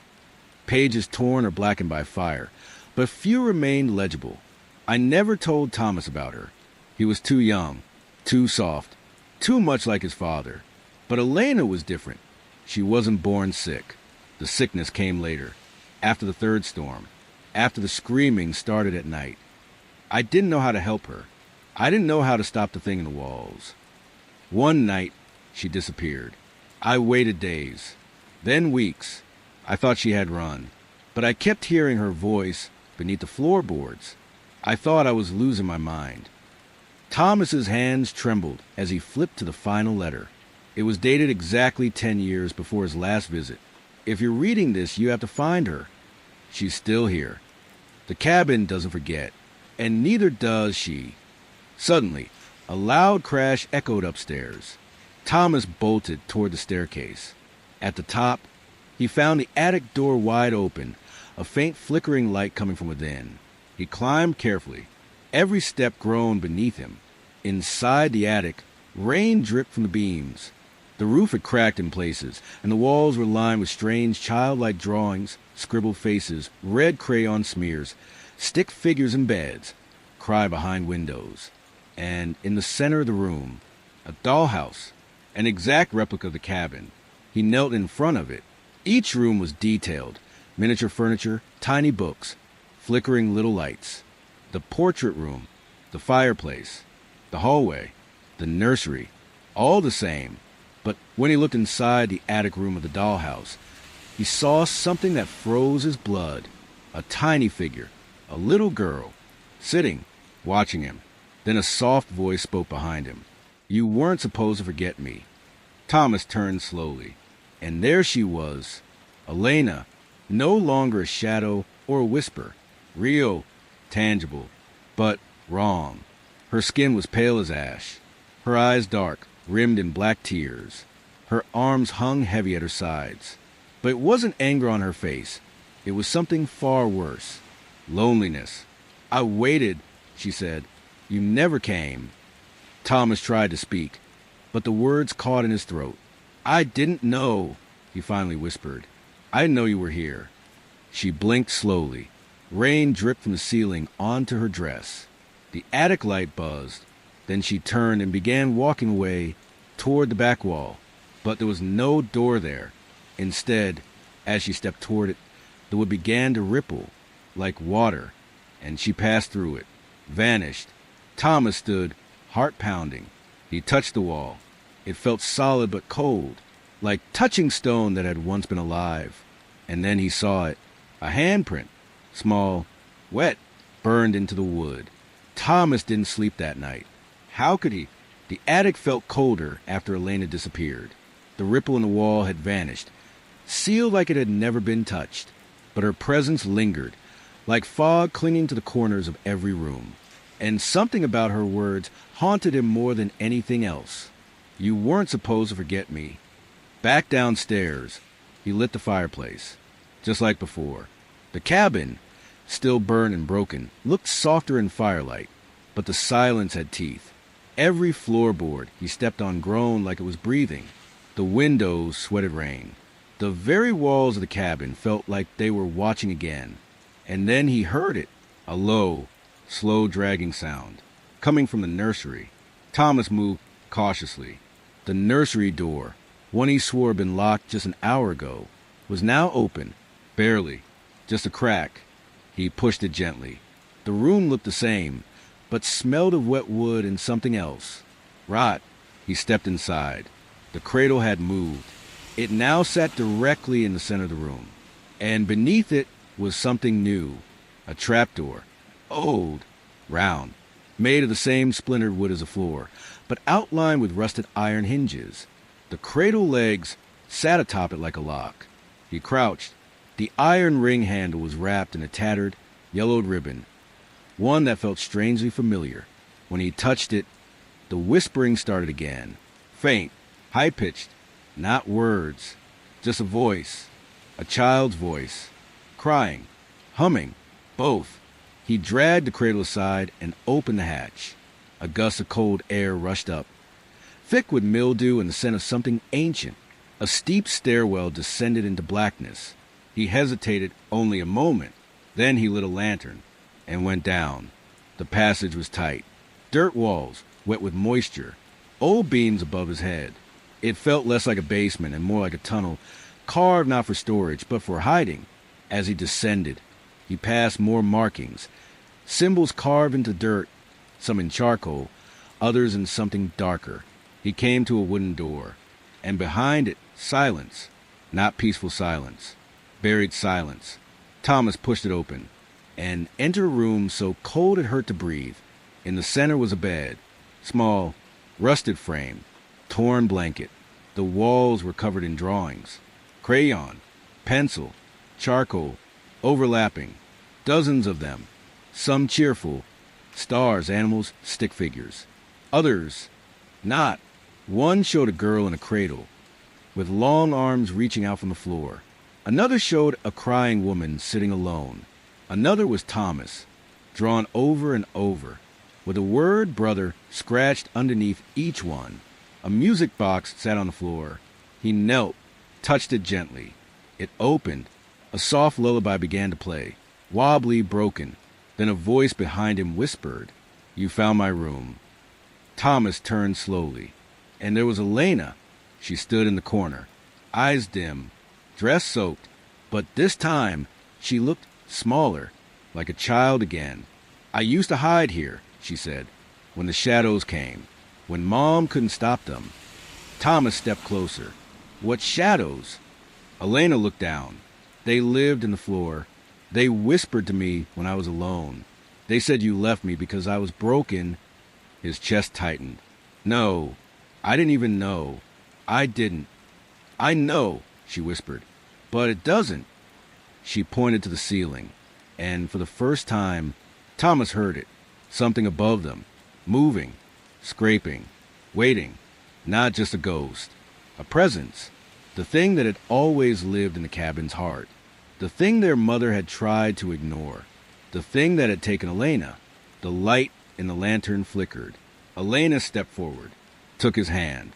pages torn or blackened by fire, but few remained legible. I never told Thomas about her. He was too young, too soft, too much like his father. But Elena was different. She wasn't born sick. The sickness came later, after the third storm, after the screaming started at night. I didn't know how to help her. I didn't know how to stop the thing in the walls. One night, she disappeared. I waited days, then weeks. I thought she had run, but I kept hearing her voice beneath the floorboards. I thought I was losing my mind. Thomas's hands trembled as he flipped to the final letter. It was dated exactly 10 years before his last visit. If you're reading this, you have to find her. She's still here. The cabin doesn't forget, and neither does she. Suddenly, a loud crash echoed upstairs. Thomas bolted toward the staircase. At the top, he found the attic door wide open, a faint flickering light coming from within. He climbed carefully. Every step groaned beneath him. Inside the attic, rain dripped from the beams. The roof had cracked in places, and the walls were lined with strange childlike drawings, scribbled faces, red crayon smears, stick figures in beds, cry behind windows. And in the center of the room, a dollhouse, an exact replica of the cabin. He knelt in front of it. Each room was detailed, miniature furniture, tiny books, flickering little lights. The portrait room, the fireplace, the hallway, the nursery, all the same. But when he looked inside the attic room of the dollhouse, he saw something that froze his blood. A tiny figure, a little girl, sitting, watching him. Then a soft voice spoke behind him. "You weren't supposed to forget me." Thomas turned slowly, and there she was, Elena, no longer a shadow or a whisper. Real, tangible, but wrong. Her skin was pale as ash, her eyes dark, rimmed in black tears. Her arms hung heavy at her sides. But it wasn't anger on her face. It was something far worse. Loneliness. I waited, she said. "You never came." Thomas tried to speak, but the words caught in his throat. "I didn't know," he finally whispered. "I didn't know you were here." She blinked slowly. Rain dripped from the ceiling onto her dress. The attic light buzzed. Then she turned and began walking away toward the back wall. But there was no door there. Instead, as she stepped toward it, the wood began to ripple like water, and she passed through it, vanished. Thomas stood, heart pounding. He touched the wall. It felt solid but cold, like touching stone that had once been alive. And then he saw it, a handprint, small, wet, burned into the wood. Thomas didn't sleep that night. How could he? The attic felt colder after Elena disappeared. The ripple in the wall had vanished, sealed like it had never been touched. But her presence lingered, like fog clinging to the corners of every room. And something about her words haunted him more than anything else. "You weren't supposed to forget me." Back downstairs, he lit the fireplace, just like before. The cabin, still burned and broken, looked softer in firelight, but the silence had teeth. Every floorboard he stepped on groaned like it was breathing. The windows sweated rain. The very walls of the cabin felt like they were watching again. And then he heard it, a low, slow dragging sound, coming from the nursery. Thomas moved cautiously. The nursery door, one he swore had been locked just an hour ago, was now open, barely, just a crack. He pushed it gently. The room looked the same, but smelled of wet wood and something else. Rot. He stepped inside. The cradle had moved. It now sat directly in the center of the room, and beneath it was something new, a trapdoor, old, round, made of the same splintered wood as the floor, but outlined with rusted iron hinges. The cradle legs sat atop it like a lock. He crouched. The iron ring handle was wrapped in a tattered, yellowed ribbon, one that felt strangely familiar. When he touched it, the whispering started again, faint, high-pitched, not words, just a voice, a child's voice, crying, humming, both. He dragged the cradle aside and opened the hatch. A gust of cold air rushed up, thick with mildew and the scent of something ancient. A steep stairwell descended into blackness. He hesitated only a moment. Then he lit a lantern and went down. The passage was tight. Dirt walls, wet with moisture, old beams above his head. It felt less like a basement and more like a tunnel, carved not for storage, but for hiding. As he descended, he passed more markings, symbols carved into dirt, some in charcoal, others in something darker. He came to a wooden door, and behind it, silence, not peaceful silence, buried silence. Thomas pushed it open, and entered a room so cold it hurt to breathe. In the center was a bed, small, rusted frame, torn blanket. The walls were covered in drawings, crayon, pencil, charcoal, overlapping, dozens of them, some cheerful, stars, animals, stick figures. Others, not. One showed a girl in a cradle, with long arms reaching out from the floor. Another showed a crying woman sitting alone. Another was Thomas, drawn over and over, with the word brother scratched underneath each one. A music box sat on the floor. He knelt, touched it gently. It opened. A soft lullaby began to play, wobbly, broken. Then a voice behind him whispered, "You found my room." Thomas turned slowly, and there was Elena. She stood in the corner, eyes dim, dress soaked, but this time she looked smaller, like a child again. "I used to hide here," she said, "when the shadows came, when Mom couldn't stop them." Thomas stepped closer. "What shadows?" Elena looked down. "They lived in the floor. They whispered to me when I was alone. They said you left me because I was broken." His chest tightened. "No, I didn't even know. I didn't." "I know," she whispered, "but it doesn't." She pointed to the ceiling, and for the first time, Thomas heard it. Something above them, moving, scraping, waiting. Not just a ghost. A presence. The thing that had always lived in the cabin's heart. The thing their mother had tried to ignore. The thing that had taken Elena. The light in the lantern flickered. Elena stepped forward, took his hand.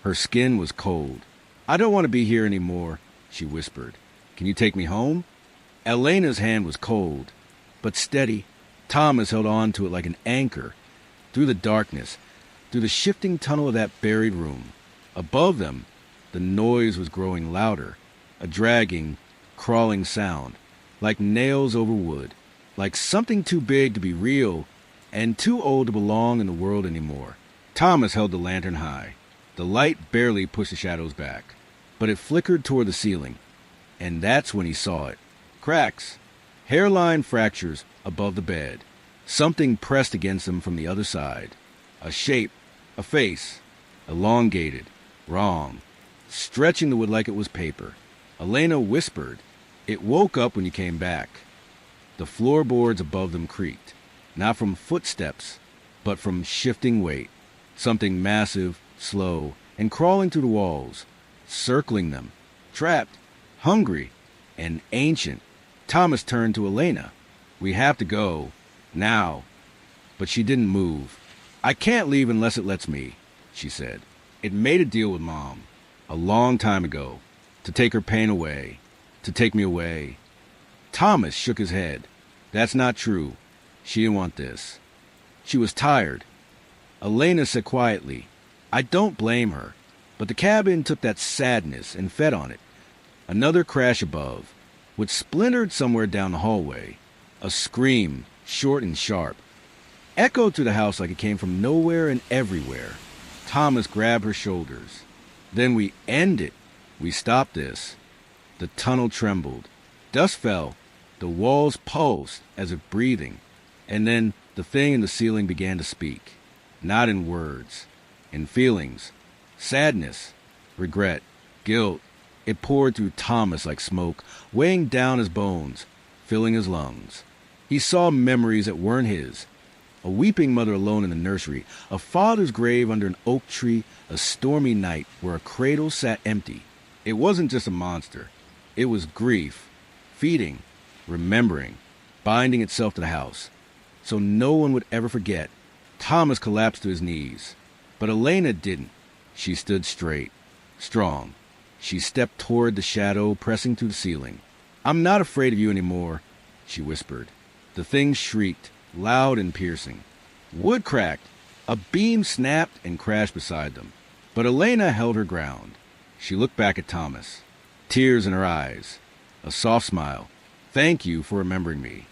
Her skin was cold. "I don't want to be here anymore," she whispered. "Can you take me home?" Elena's hand was cold, but steady. Thomas held on to it like an anchor. Through the darkness, through the shifting tunnel of that buried room, above them, the noise was growing louder, a dragging, crawling sound, like nails over wood, like something too big to be real and too old to belong in the world anymore. Thomas held the lantern high. The light barely pushed the shadows back, but it flickered toward the ceiling, and that's when he saw it. Cracks, hairline fractures above the bed. Something pressed against them from the other side. A shape, a face, elongated, wrong, stretching the wood like it was paper. Elena whispered. It woke up when you came back. The floorboards above them creaked, not from footsteps, but from shifting weight. Something massive, slow, and crawling through the walls, circling them, trapped, hungry, and ancient. Thomas turned to Elena. "We have to go, now." But she didn't move. "I can't leave unless it lets me," she said. "It made a deal with Mom, a long time ago, to take her pain away, to take me away." Thomas shook his head. "That's not true. She didn't want this. She was tired." Elena said quietly, "I don't blame her, but the cabin took that sadness and fed on it." Another crash above, which splintered somewhere down the hallway. A scream, short and sharp, echoed through the house like it came from nowhere and everywhere. Thomas grabbed her shoulders. "Then we end it. We stop this." The tunnel trembled. Dust fell. The walls pulsed as if breathing. And then the thing in the ceiling began to speak. Not in words, in feelings. Sadness, regret, guilt. It poured through Thomas like smoke, weighing down his bones, filling his lungs. He saw memories that weren't his. A weeping mother alone in the nursery, a father's grave under an oak tree, a stormy night where a cradle sat empty. It wasn't just a monster. It was grief, feeding, remembering, binding itself to the house. So no one would ever forget. Thomas collapsed to his knees. But Elena didn't. She stood straight, strong. She stepped toward the shadow pressing through the ceiling. "I'm not afraid of you anymore," she whispered. The thing shrieked, loud and piercing. Wood cracked. A beam snapped and crashed beside them. But Elena held her ground. She looked back at Thomas, tears in her eyes, a soft smile. "Thank you for remembering me."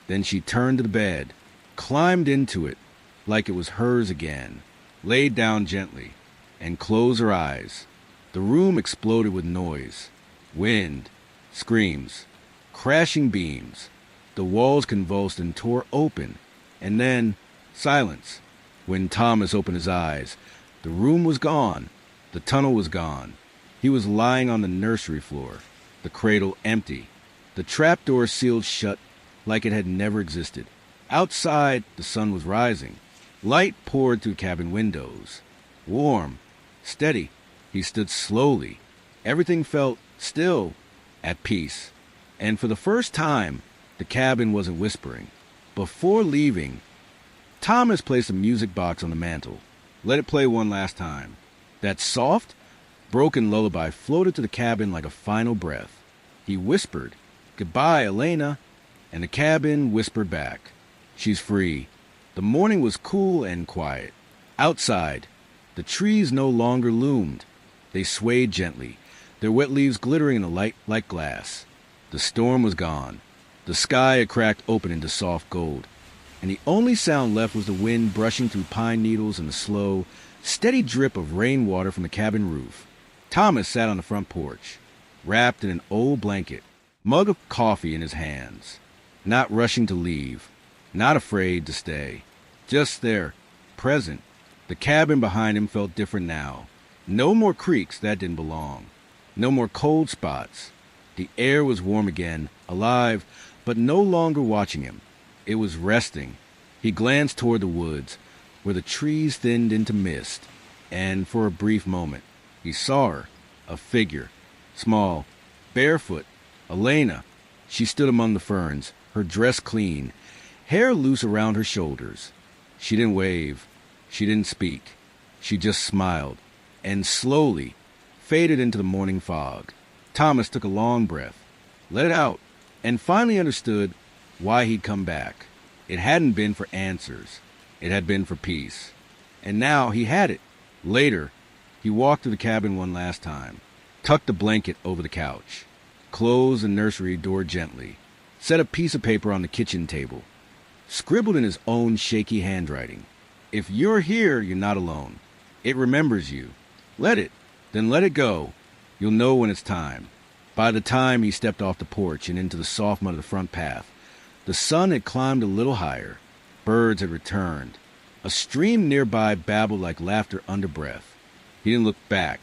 Then she turned to the bed, climbed into it like it was hers again, laid down gently, and closed her eyes. The room exploded with noise, wind, screams, crashing beams. The walls convulsed and tore open, and then silence. When Thomas opened his eyes, the room was gone. The tunnel was gone. He was lying on the nursery floor, the cradle empty, the trapdoor sealed shut like it had never existed. Outside, the sun was rising. Light poured through cabin windows. Warm, steady. He stood slowly. Everything felt still, at peace. And for the first time, the cabin wasn't whispering. Before leaving, Thomas placed a music box on the mantel. Let it play one last time. That soft, broken lullaby floated to the cabin like a final breath. He whispered, "Goodbye, Elena," and the cabin whispered back, "She's free." The morning was cool and quiet. Outside, the trees no longer loomed. They swayed gently, their wet leaves glittering in the light like glass. The storm was gone. The sky had cracked open into soft gold, and the only sound left was the wind brushing through pine needles and the slow, steady drip of rainwater from the cabin roof. Thomas sat on the front porch, wrapped in an old blanket, mug of coffee in his hands, not rushing to leave, not afraid to stay. Just there, present. The cabin behind him felt different now. No more creaks that didn't belong. No more cold spots. The air was warm again, alive, but no longer watching him. It was resting. He glanced toward the woods, where the trees thinned into mist, and for a brief moment, he saw her, a figure, small, barefoot, Elena. She stood among the ferns, her dress clean, hair loose around her shoulders. She didn't wave. She didn't speak. She just smiled, and slowly faded into the morning fog. Thomas took a long breath, let it out, and finally understood why he'd come back. It hadn't been for answers. It had been for peace. And now he had it. Later, he walked through the cabin one last time, tucked the blanket over the couch, closed the nursery door gently, set a piece of paper on the kitchen table, scribbled in his own shaky handwriting. If you're here, you're not alone. It remembers you. Let it. Then let it go. You'll know when it's time. By the time he stepped off the porch and into the soft mud of the front path, the sun had climbed a little higher. Birds had returned. A stream nearby babbled like laughter under breath. He didn't look back,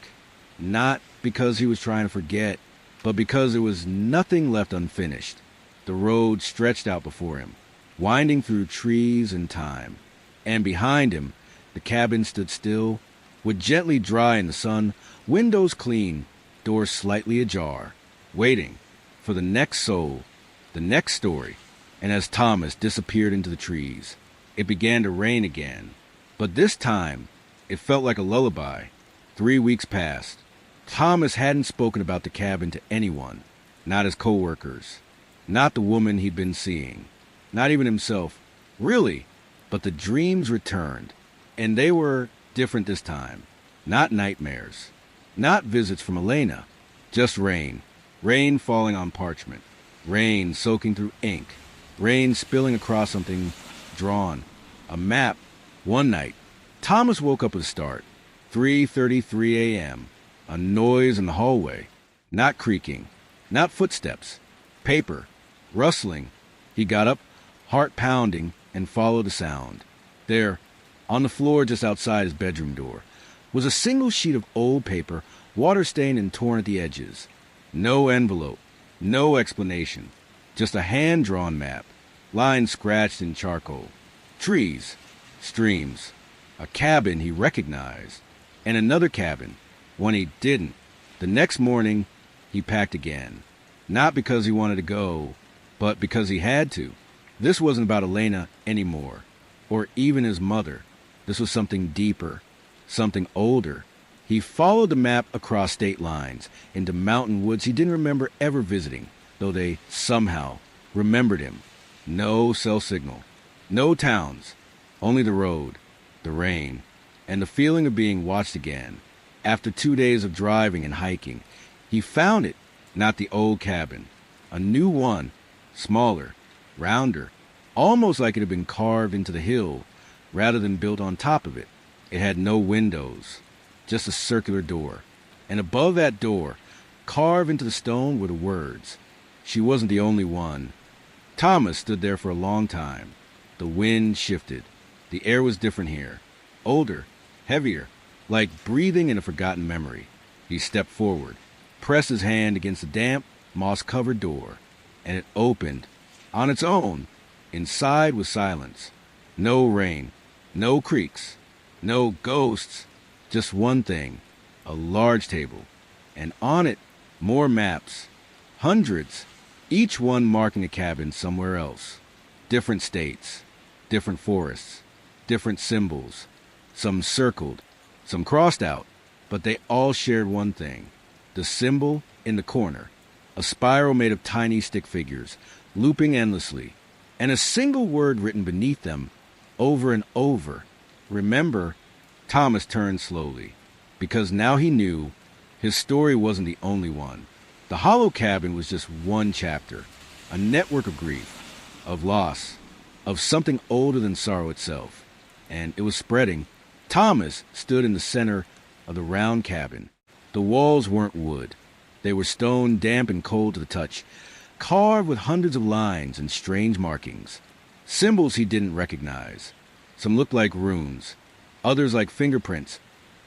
not because he was trying to forget, but because there was nothing left unfinished. The road stretched out before him, winding through trees and time. And behind him, the cabin stood still, wood gently dry in the sun, windows clean, doors slightly ajar, waiting for the next soul, the next story. And as Thomas disappeared into the trees, it began to rain again. But this time, it felt like a lullaby. 3 weeks passed. Thomas hadn't spoken about the cabin to anyone, not his co-workers, not the woman he'd been seeing, not even himself, really. But the dreams returned, and they were different this time. Not nightmares, not visits from Elena, just rain. Rain falling on parchment, rain soaking through ink, rain spilling across something drawn. A map. One night, Thomas woke up with a start. 3:33 a.m. A noise in the hallway. Not creaking, not footsteps. Paper, rustling. He got up, heart pounding, and followed the sound. There, on the floor just outside his bedroom door, was a single sheet of old paper, water-stained and torn at the edges. No envelope, no explanation, just a hand-drawn map, lines scratched in charcoal. Trees, streams, a cabin he recognized, and another cabin, one he didn't. The next morning, he packed again, not because he wanted to go, but because he had to. This wasn't about Elena anymore, or even his mother. This was something deeper, something older. He followed the map across state lines, into mountain woods he didn't remember ever visiting, though they somehow remembered him. No cell signal, no towns, only the road, the rain, and the feeling of being watched again. After 2 days of driving and hiking, he found it, not the old cabin, a new one, smaller, rounder, almost like it had been carved into the hill rather than built on top of it. It had no windows, just a circular door. And above that door, carved into the stone, were the words. She wasn't the only one. Thomas stood there for a long time. The wind shifted. The air was different here. Older, heavier, like breathing in a forgotten memory. He stepped forward, pressed his hand against the damp, moss-covered door, and it opened on its own. Inside was silence. No rain, no creaks, no ghosts, just one thing, a large table, and on it more maps, hundreds, each one marking a cabin somewhere else. Different states, different forests, different symbols, some circled, some crossed out, but they all shared one thing, the symbol in the corner, a spiral made of tiny stick figures, looping endlessly, and a single word written beneath them, over and over. Remember. Thomas turned slowly, because now he knew his story wasn't the only one. The hollow cabin was just one chapter, a network of grief, of loss, of something older than sorrow itself, and it was spreading. Thomas stood in the center of the round cabin. The walls weren't wood. They were stone, damp and cold to the touch, carved with hundreds of lines and strange markings, symbols he didn't recognize. Some looked like runes, others like fingerprints,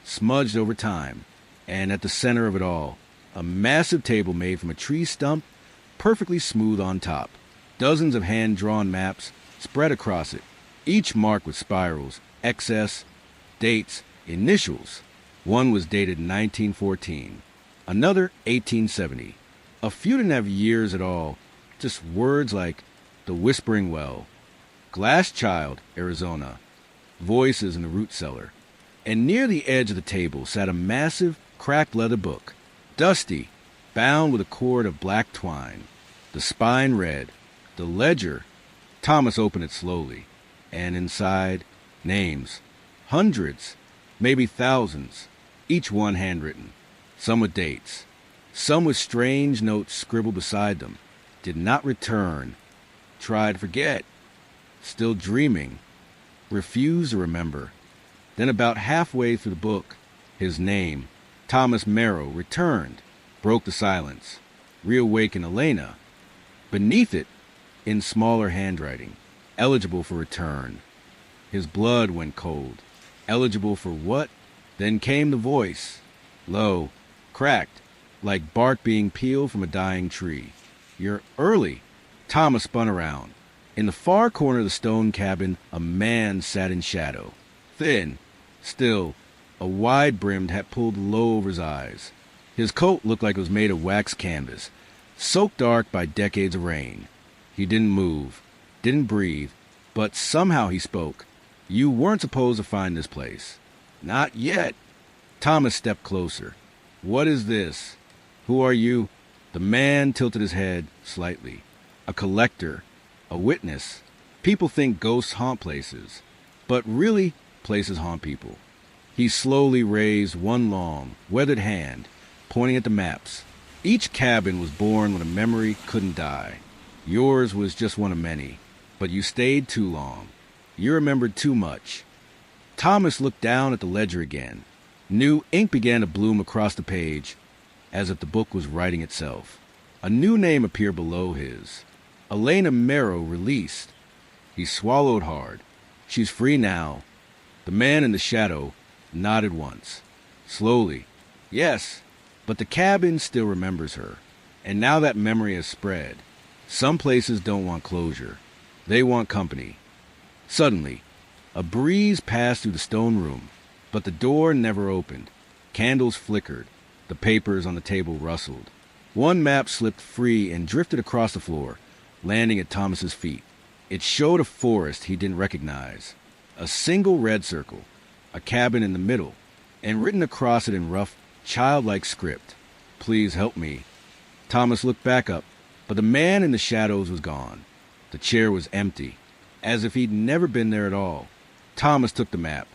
smudged over time. And at the center of it all, a massive table made from a tree stump, perfectly smooth on top. Dozens of hand-drawn maps spread across it, each marked with spirals, excess, dates, initials. One was dated 1914, another 1870. A few didn't have years at all, just words like the Whispering Well, Glass Child, Arizona. Voices in the root cellar. And near the edge of the table sat a massive, cracked leather book, dusty, bound with a cord of black twine. The spine read, "The Ledger." Thomas opened it slowly, and inside, names. Hundreds, maybe thousands, each one handwritten. Some with dates. Some with strange notes scribbled beside them. Did not return. Tried to forget. Still dreaming. Refused to remember. Then about halfway through the book, his name, Thomas Merrow, returned, broke the silence, reawakened Elena. Beneath it, in smaller handwriting, eligible for return. His blood went cold. Eligible for what? Then came the voice, low, cracked, like bark being peeled from a dying tree. "You're early." Thomas spun around. In the far corner of the stone cabin, a man sat in shadow. Thin, still, a wide-brimmed hat pulled low over his eyes. His coat looked like it was made of wax canvas, soaked dark by decades of rain. He didn't move, didn't breathe, but somehow he spoke. "You weren't supposed to find this place." "Not yet." Thomas stepped closer. "What is this? Who are you?" The man tilted his head slightly. "A collector. A witness. People think ghosts haunt places. But really, places haunt people." He slowly raised one long, weathered hand, pointing at the maps. "Each cabin was born when a memory couldn't die. Yours was just one of many. But you stayed too long. You remembered too much." Thomas looked down at the ledger again. New ink began to bloom across the page, as if the book was writing itself. A new name appeared below his. Elena Merrow, released. He swallowed hard. She's free now. The man in the shadow nodded once. Slowly. Yes, but the cabin still remembers her. And now that memory has spread. Some places don't want closure. They want company. Suddenly, a breeze passed through the stone room, but the door never opened. Candles flickered. The papers on the table rustled. One map slipped free and drifted across the floor, landing at Thomas's feet. It showed a forest he didn't recognize. A single red circle, a cabin in the middle, and written across it in rough, childlike script, "Please help me." Thomas looked back up, but the man in the shadows was gone. The chair was empty, as if he'd never been there at all. Thomas took the map,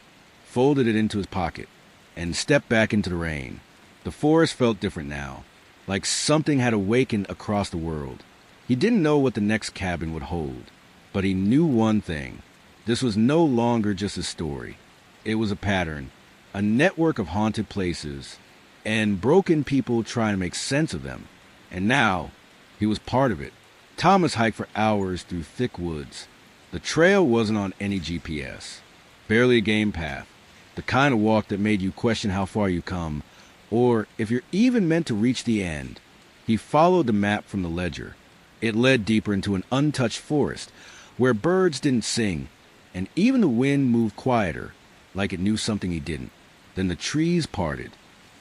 folded it into his pocket, and stepped back into the rain. The forest felt different now, like something had awakened across the world. He didn't know what the next cabin would hold, but he knew one thing. This was no longer just a story. It was a pattern, a network of haunted places, and broken people trying to make sense of them. And now, he was part of it. Thomas hiked for hours through thick woods. The trail wasn't on any GPS. Barely a game path. The kind of walk that made you question how far you come, or if you're even meant to reach the end. He followed the map from the ledger. It led deeper into an untouched forest, where birds didn't sing, and even the wind moved quieter, like it knew something he didn't. Then the trees parted,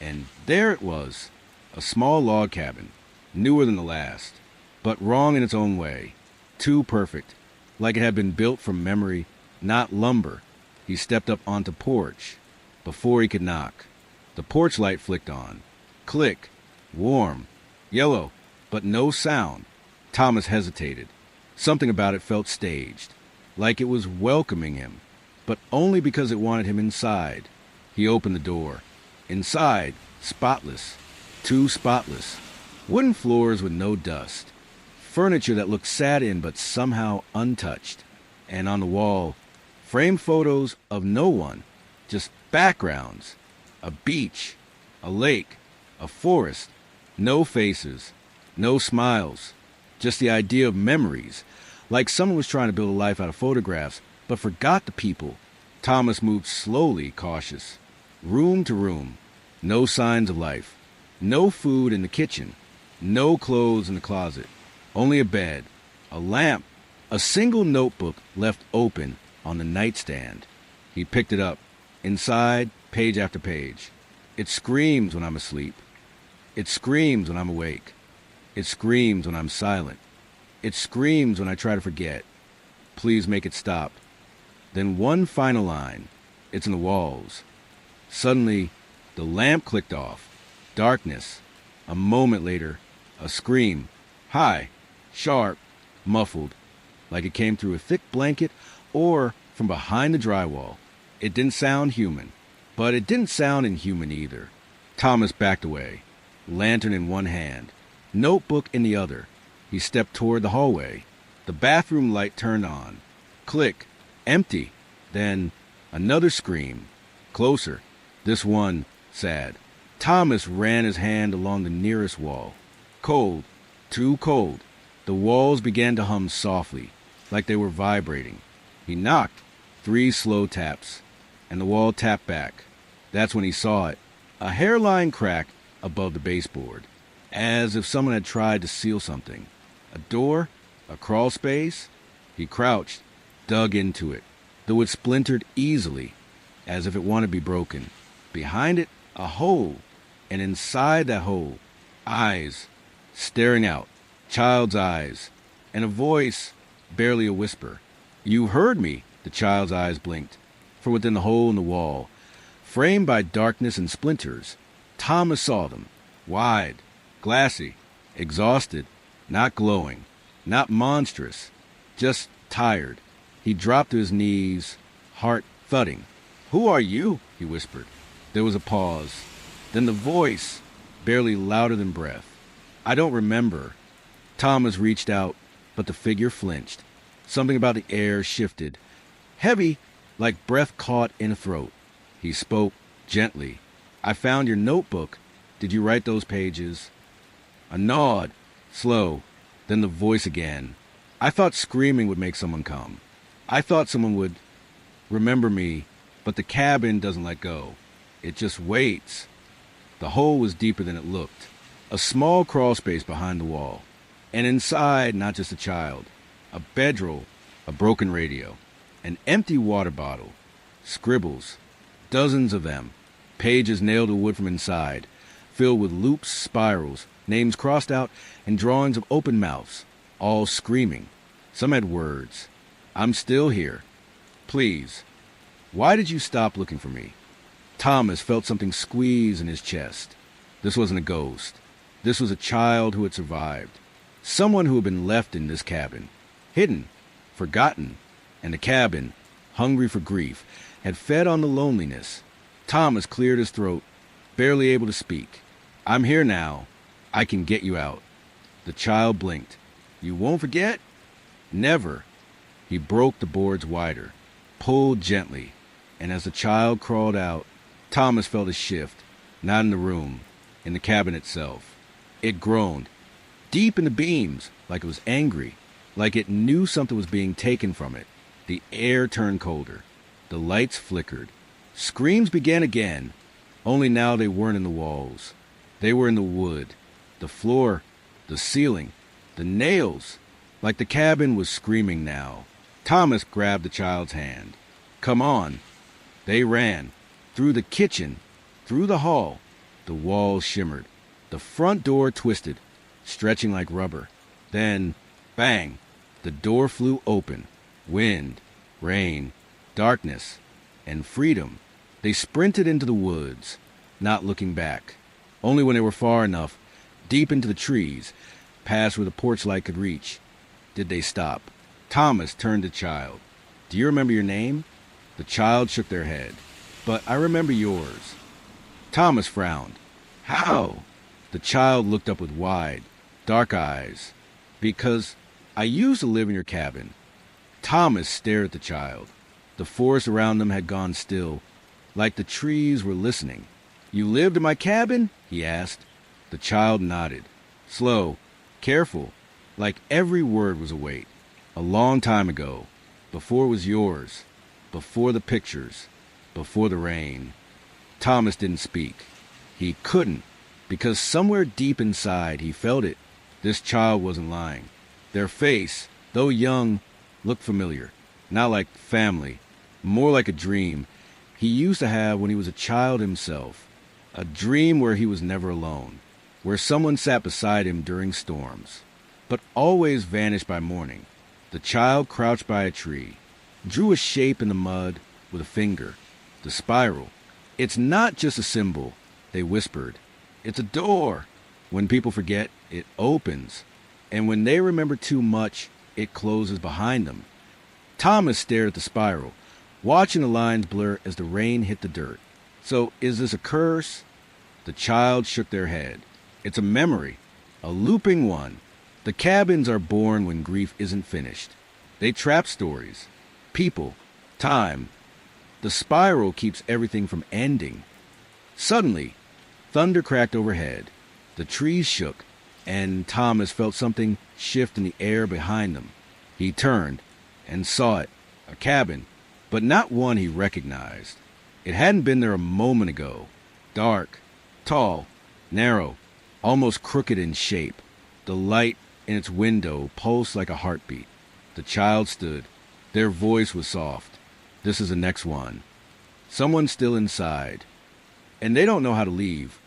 and there it was, a small log cabin, newer than the last, but wrong in its own way. Too perfect, like it had been built from memory, not lumber. He stepped up onto the porch, before he could knock. The porch light flicked on. Click. Warm. Yellow. But no sound. Thomas hesitated. Something about it felt staged, like it was welcoming him, but only because it wanted him inside. He opened the door. Inside, spotless. Too spotless. Wooden floors with no dust. Furniture that looked sat in but somehow untouched. And on the wall, framed photos of no one, just backgrounds. A beach, a lake, a forest. No faces, no smiles. Just the idea of memories, like someone was trying to build a life out of photographs, but forgot the people. Thomas moved slowly, cautious. Room to room. No signs of life. No food in the kitchen. No clothes in the closet. Only a bed. A lamp. A single notebook left open on the nightstand. He picked it up. Inside, page after page. It screams when I'm asleep. It screams when I'm awake. It screams when I'm silent. It screams when I try to forget. Please make it stop. Then one final line. It's in the walls. Suddenly, the lamp clicked off. Darkness. A moment later, a scream. High, sharp, muffled, like it came through a thick blanket or from behind the drywall. It didn't sound human, but it didn't sound inhuman either. Thomas backed away, lantern in one hand, notebook in the other. He stepped toward the hallway. The bathroom light turned on. Click. Empty. Then another scream. Closer. This one, sad. Thomas ran his hand along the nearest wall. Cold. Too cold. The walls began to hum softly, like they were vibrating. He knocked. 3 slow taps. And the wall tapped back. That's when he saw it. A hairline crack above the baseboard. As if someone had tried to seal something. A door? A crawl space? He crouched, dug into it, though it splintered easily, as if it wanted to be broken. Behind it, a hole, and inside that hole, eyes, staring out, child's eyes, and a voice, barely a whisper. You heard me, the child's eyes blinked. From within the hole in the wall, framed by darkness and splinters, Thomas saw them, wide, glassy, exhausted, not glowing, not monstrous, just tired. He dropped to his knees, heart thudding. Who are you? He whispered. There was a pause. Then the voice, barely louder than breath. I don't remember. Thomas reached out, but the figure flinched. Something about the air shifted. Heavy, like breath caught in a throat. He spoke gently. I found your notebook. Did you write those pages? A nod, slow. Then the voice again. I thought screaming would make someone come. I thought someone would remember me, but the cabin doesn't let go. It just waits. The hole was deeper than it looked. A small crawl space behind the wall. And inside, not just a child. A bedroll, a broken radio, an empty water bottle, scribbles, dozens of them, pages nailed to wood from inside, filled with loops, spirals, names crossed out, and drawings of open mouths, all screaming. Some had words. I'm still here. Please. Why did you stop looking for me? Thomas felt something squeeze in his chest. This wasn't a ghost. This was a child who had survived. Someone who had been left in this cabin. Hidden. Forgotten. And the cabin, hungry for grief, had fed on the loneliness. Thomas cleared his throat, barely able to speak. I'm here now. I can get you out. The child blinked. You won't forget? Never. He broke the boards wider, pulled gently, and as the child crawled out, Thomas felt a shift, not in the room, in the cabin itself. It groaned, deep in the beams, like it was angry, like it knew something was being taken from it. The air turned colder. The lights flickered. Screams began again, only now they weren't in the walls. They were in the wood, the floor, the ceiling, the nails, like the cabin was screaming now. Thomas grabbed the child's hand. Come on. They ran. Through the kitchen, through the hall. The walls shimmered. The front door twisted, stretching like rubber. Then, bang, the door flew open. Wind, rain, darkness, and freedom. They sprinted into the woods, not looking back. Only when they were far enough, deep into the trees, past where the porch light could reach, did they stop. Thomas turned to the child. Do you remember your name? The child shook their head. But I remember yours. Thomas frowned. How? The child looked up with wide, dark eyes. Because I used to live in your cabin. Thomas stared at the child. The forest around them had gone still, like the trees were listening. You lived in my cabin? He asked. The child nodded. Slow, careful, like every word was a weight. A long time ago, before it was yours, before the pictures, before the rain. Thomas didn't speak. He couldn't, because somewhere deep inside he felt it. This child wasn't lying. Their face, though young, looked familiar. Not like family, more like a dream he used to have when he was a child himself. A dream where he was never alone, where someone sat beside him during storms, but always vanished by morning. The child crouched by a tree, drew a shape in the mud with a finger. The spiral. It's not just a symbol, they whispered. It's a door. When people forget, it opens. And when they remember too much, it closes behind them. Thomas stared at the spiral, watching the lines blur as the rain hit the dirt. So, is this a curse? The child shook their head. It's a memory, a looping one. The cabins are born when grief isn't finished. They trap stories, people, time. The spiral keeps everything from ending. Suddenly, thunder cracked overhead. The trees shook, and Thomas felt something shift in the air behind them. He turned and saw it, a cabin, but not one he recognized. It hadn't been there a moment ago. Dark, tall, narrow, almost crooked in shape. The light in its window pulsed like a heartbeat. The child stood. Their voice was soft. This is the next one. Someone's still inside, and they don't know how to leave.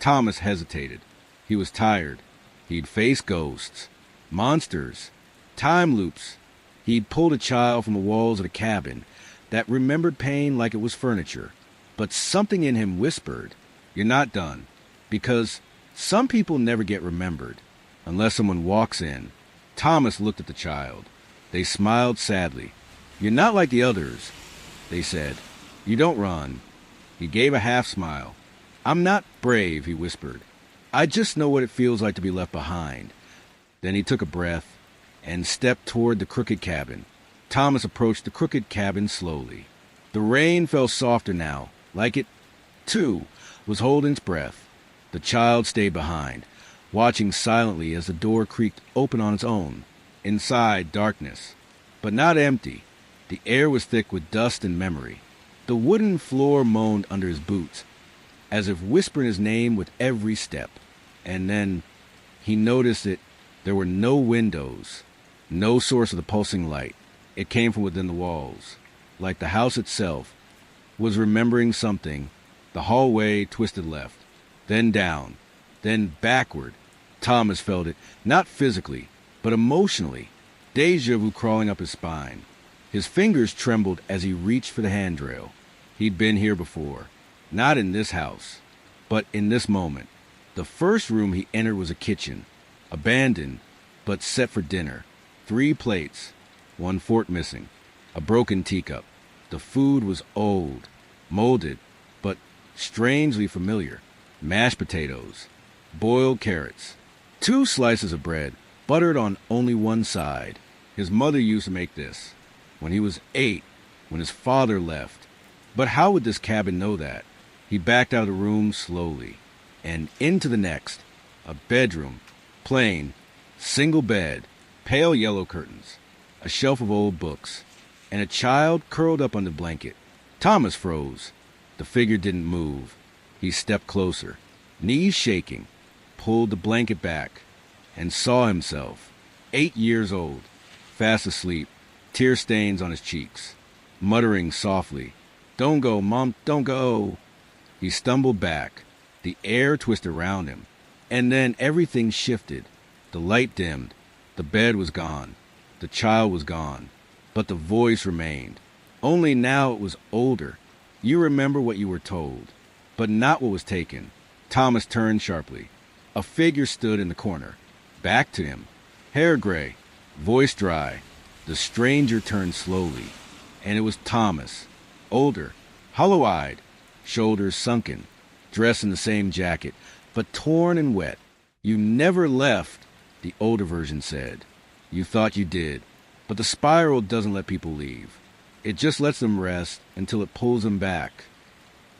Thomas hesitated. He was tired. He'd faced ghosts, monsters, time loops. He'd pulled a child from the walls of the cabin that remembered pain like it was furniture. But something in him whispered, "You're not done." Because some people never get remembered unless someone walks in. Thomas looked at the child. They smiled sadly. "You're not like the others," they said. "You don't run." He gave a half smile. "I'm not brave," he whispered. "I just know what it feels like to be left behind." Then he took a breath and stepped toward the crooked cabin. Thomas approached the crooked cabin slowly. The rain fell softer now, like it, too, was holding its breath. The child stayed behind, watching silently as the door creaked open on its own. Inside, darkness, but not empty. The air was thick with dust and memory. The wooden floor moaned under his boots, as if whispering his name with every step. And then he noticed that there were no windows, no source of the pulsing light. It came from within the walls, like the house itself was remembering something. The hallway twisted left, then down, then backward. Thomas felt it, not physically, but emotionally. Deja vu crawling up his spine. His fingers trembled as he reached for the handrail. He'd been here before. Not in this house, but in this moment. The first room he entered was a kitchen, abandoned, but set for dinner. 3 plates, 1 fork missing, a broken teacup. The food was old, molded, but strangely familiar. Mashed potatoes, boiled carrots, 2 slices of bread, buttered on only one side. His mother used to make this when he was 8, when his father left. But how would this cabin know that? He backed out of the room slowly and into the next. A bedroom, plain, single bed, pale yellow curtains, a shelf of old books, and a child curled up on the blanket. Thomas froze. The figure didn't move. He stepped closer, knees shaking, pulled the blanket back, and saw himself, 8 years old, fast asleep, tear stains on his cheeks, muttering softly, "Don't go, Mom, don't go." He stumbled back. The air twisted around him, and then everything shifted. The light dimmed. The bed was gone. The child was gone. But the voice remained. Only now it was older. You remember what you were told, but not what was taken. Thomas turned sharply. A figure stood in the corner. Back to him. Hair gray, voice dry. The stranger turned slowly, and it was Thomas. Older, hollow-eyed, shoulders sunken, dressed in the same jacket, but torn and wet. "You never left," the older version said. "You thought you did, but the spiral doesn't let people leave. It just lets them rest until it pulls them back."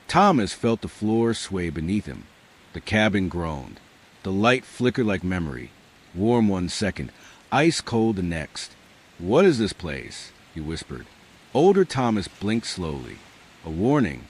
Thomas felt the floor sway beneath him. The cabin groaned. The light flickered like memory, warm 1 second, ice cold the next. "What is this place?" he whispered. Older Thomas blinked slowly. A warning.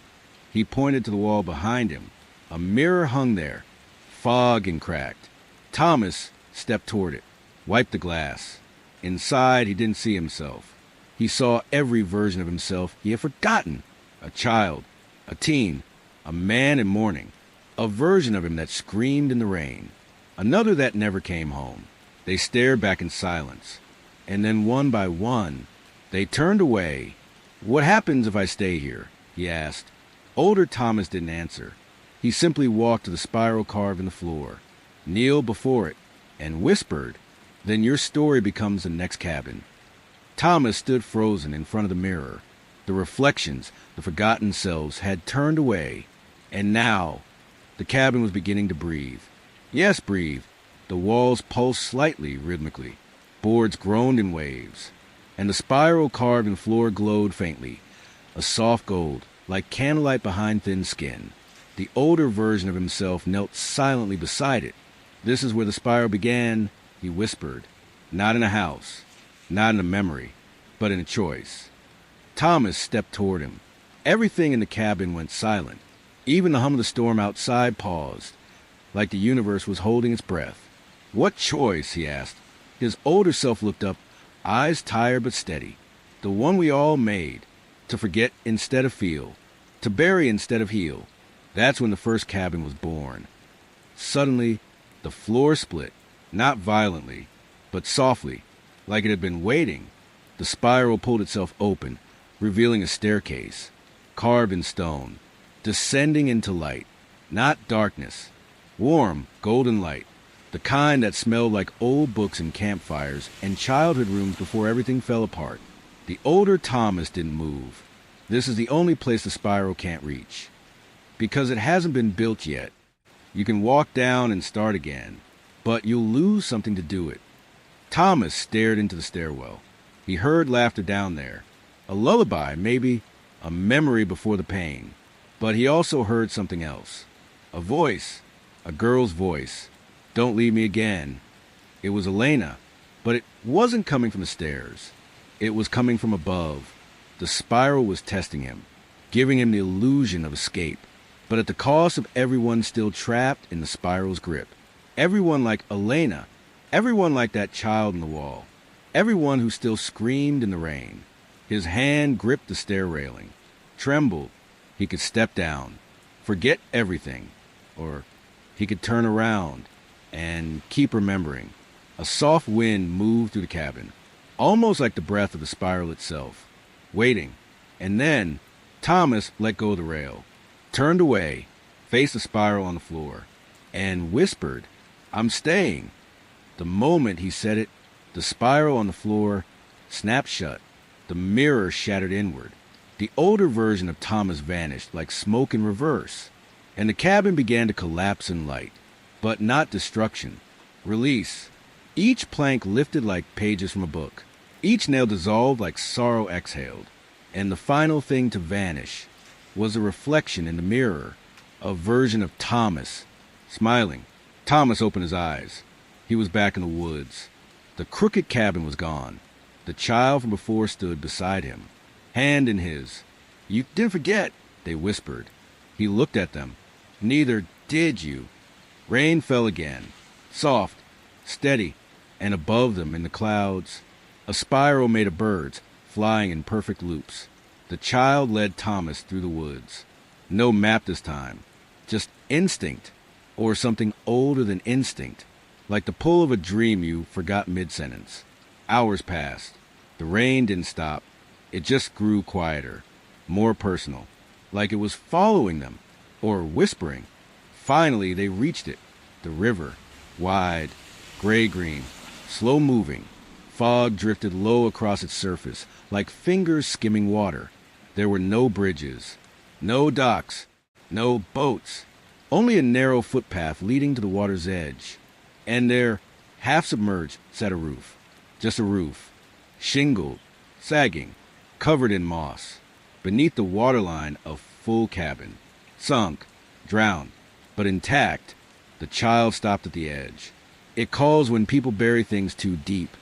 He pointed to the wall behind him. A mirror hung there, fogged and cracked. Thomas stepped toward it, wiped the glass. Inside, he didn't see himself. He saw every version of himself he had forgotten. A child, a teen, a man in mourning. A version of him that screamed in the rain. Another that never came home. They stared back in silence. and then one by one, they turned away. "What happens if I stay here?" he asked. Older Thomas didn't answer. He simply walked to the spiral carved in the floor, kneeled before it, and whispered, "Then your story becomes the next cabin." Thomas stood frozen in front of the mirror. The reflections, the forgotten selves, had turned away, and now the cabin was beginning to breathe. Yes, breathe. The walls pulsed slightly, rhythmically. Boards groaned in waves, and the spiral carved in floor glowed faintly, a soft gold, like candlelight behind thin skin. The older version of himself knelt silently beside it. "This is where the spiral began," he whispered. "Not in a house, not in a memory, but in a choice." Thomas stepped toward him. Everything in the cabin went silent. Even the hum of the storm outside paused, like the universe was holding its breath. "What choice?" he asked. His older self looked up, eyes tired but steady. "The one we all made. To forget instead of feel. To bury instead of heal. That's when the first cabin was born." Suddenly, the floor split, not violently, but softly, like it had been waiting. The spiral pulled itself open, revealing a staircase, carved in stone, descending into light, not darkness. Warm, golden light, the kind that smelled like old books and campfires and childhood rooms before everything fell apart. The older Thomas didn't move. This is the only place the spiral can't reach, because it hasn't been built yet. You can walk down and start again, but you'll lose something to do it. Thomas stared into the stairwell. He heard laughter down there. A lullaby, maybe, a memory before the pain. But he also heard something else. A voice, a girl's voice. "Don't leave me again." It was Elena, but it wasn't coming from the stairs. It was coming from above. The spiral was testing him, giving him the illusion of escape, but at the cost of everyone still trapped in the spiral's grip. Everyone like Elena, everyone like that child on the wall, everyone who still screamed in the rain. His hand gripped the stair railing, trembled. He could step down, forget everything, or he could turn around and keep remembering. A soft wind moved through the cabin, almost like the breath of the spiral itself, waiting. And then Thomas let go of the rail, turned away, faced the spiral on the floor, and whispered, "I'm staying." The moment he said it, the spiral on the floor snapped shut. The mirror shattered inward. The older version of Thomas vanished like smoke in reverse, and the cabin began to collapse in light, but not destruction. Release. Each plank lifted like pages from a book. Each nail dissolved like sorrow exhaled. And the final thing to vanish was a reflection in the mirror, a version of Thomas, smiling. Thomas opened his eyes. He was back in the woods. The crooked cabin was gone. The child from before stood beside him, hand in his. "You didn't forget," they whispered. He looked at them. "Neither did you." Rain fell again, soft, steady, and above them in the clouds, a spiral made of birds flying in perfect loops. The child led Thomas through the woods. No map this time, just instinct, or something older than instinct, like the pull of a dream you forgot mid-sentence. Hours passed. The rain didn't stop. It just grew quieter, more personal, like it was following them, or whispering. Finally, they reached it. The river, wide, gray-green, slow-moving. Fog drifted low across its surface, like fingers skimming water. There were no bridges, no docks, no boats, only a narrow footpath leading to the water's edge. And there, half submerged, sat a roof. Just a roof, shingled, sagging, covered in moss. Beneath the waterline, a full cabin, sunk, drowned, but intact. The child stopped at the edge. "It calls when people bury things too deep,"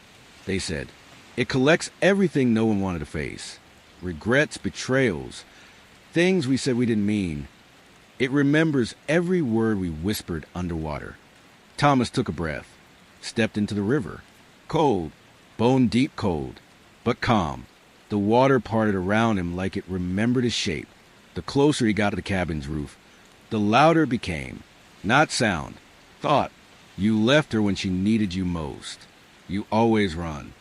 they said. "It collects everything no one wanted to face. Regrets, betrayals, things we said we didn't mean. It remembers every word we whispered underwater." Thomas took a breath, stepped into the river. Cold, bone-deep cold, but calm. The water parted around him like it remembered his shape. The closer he got to the cabin's roof, the louder it became. Not sound, thought. "You left her when she needed you most. You always run.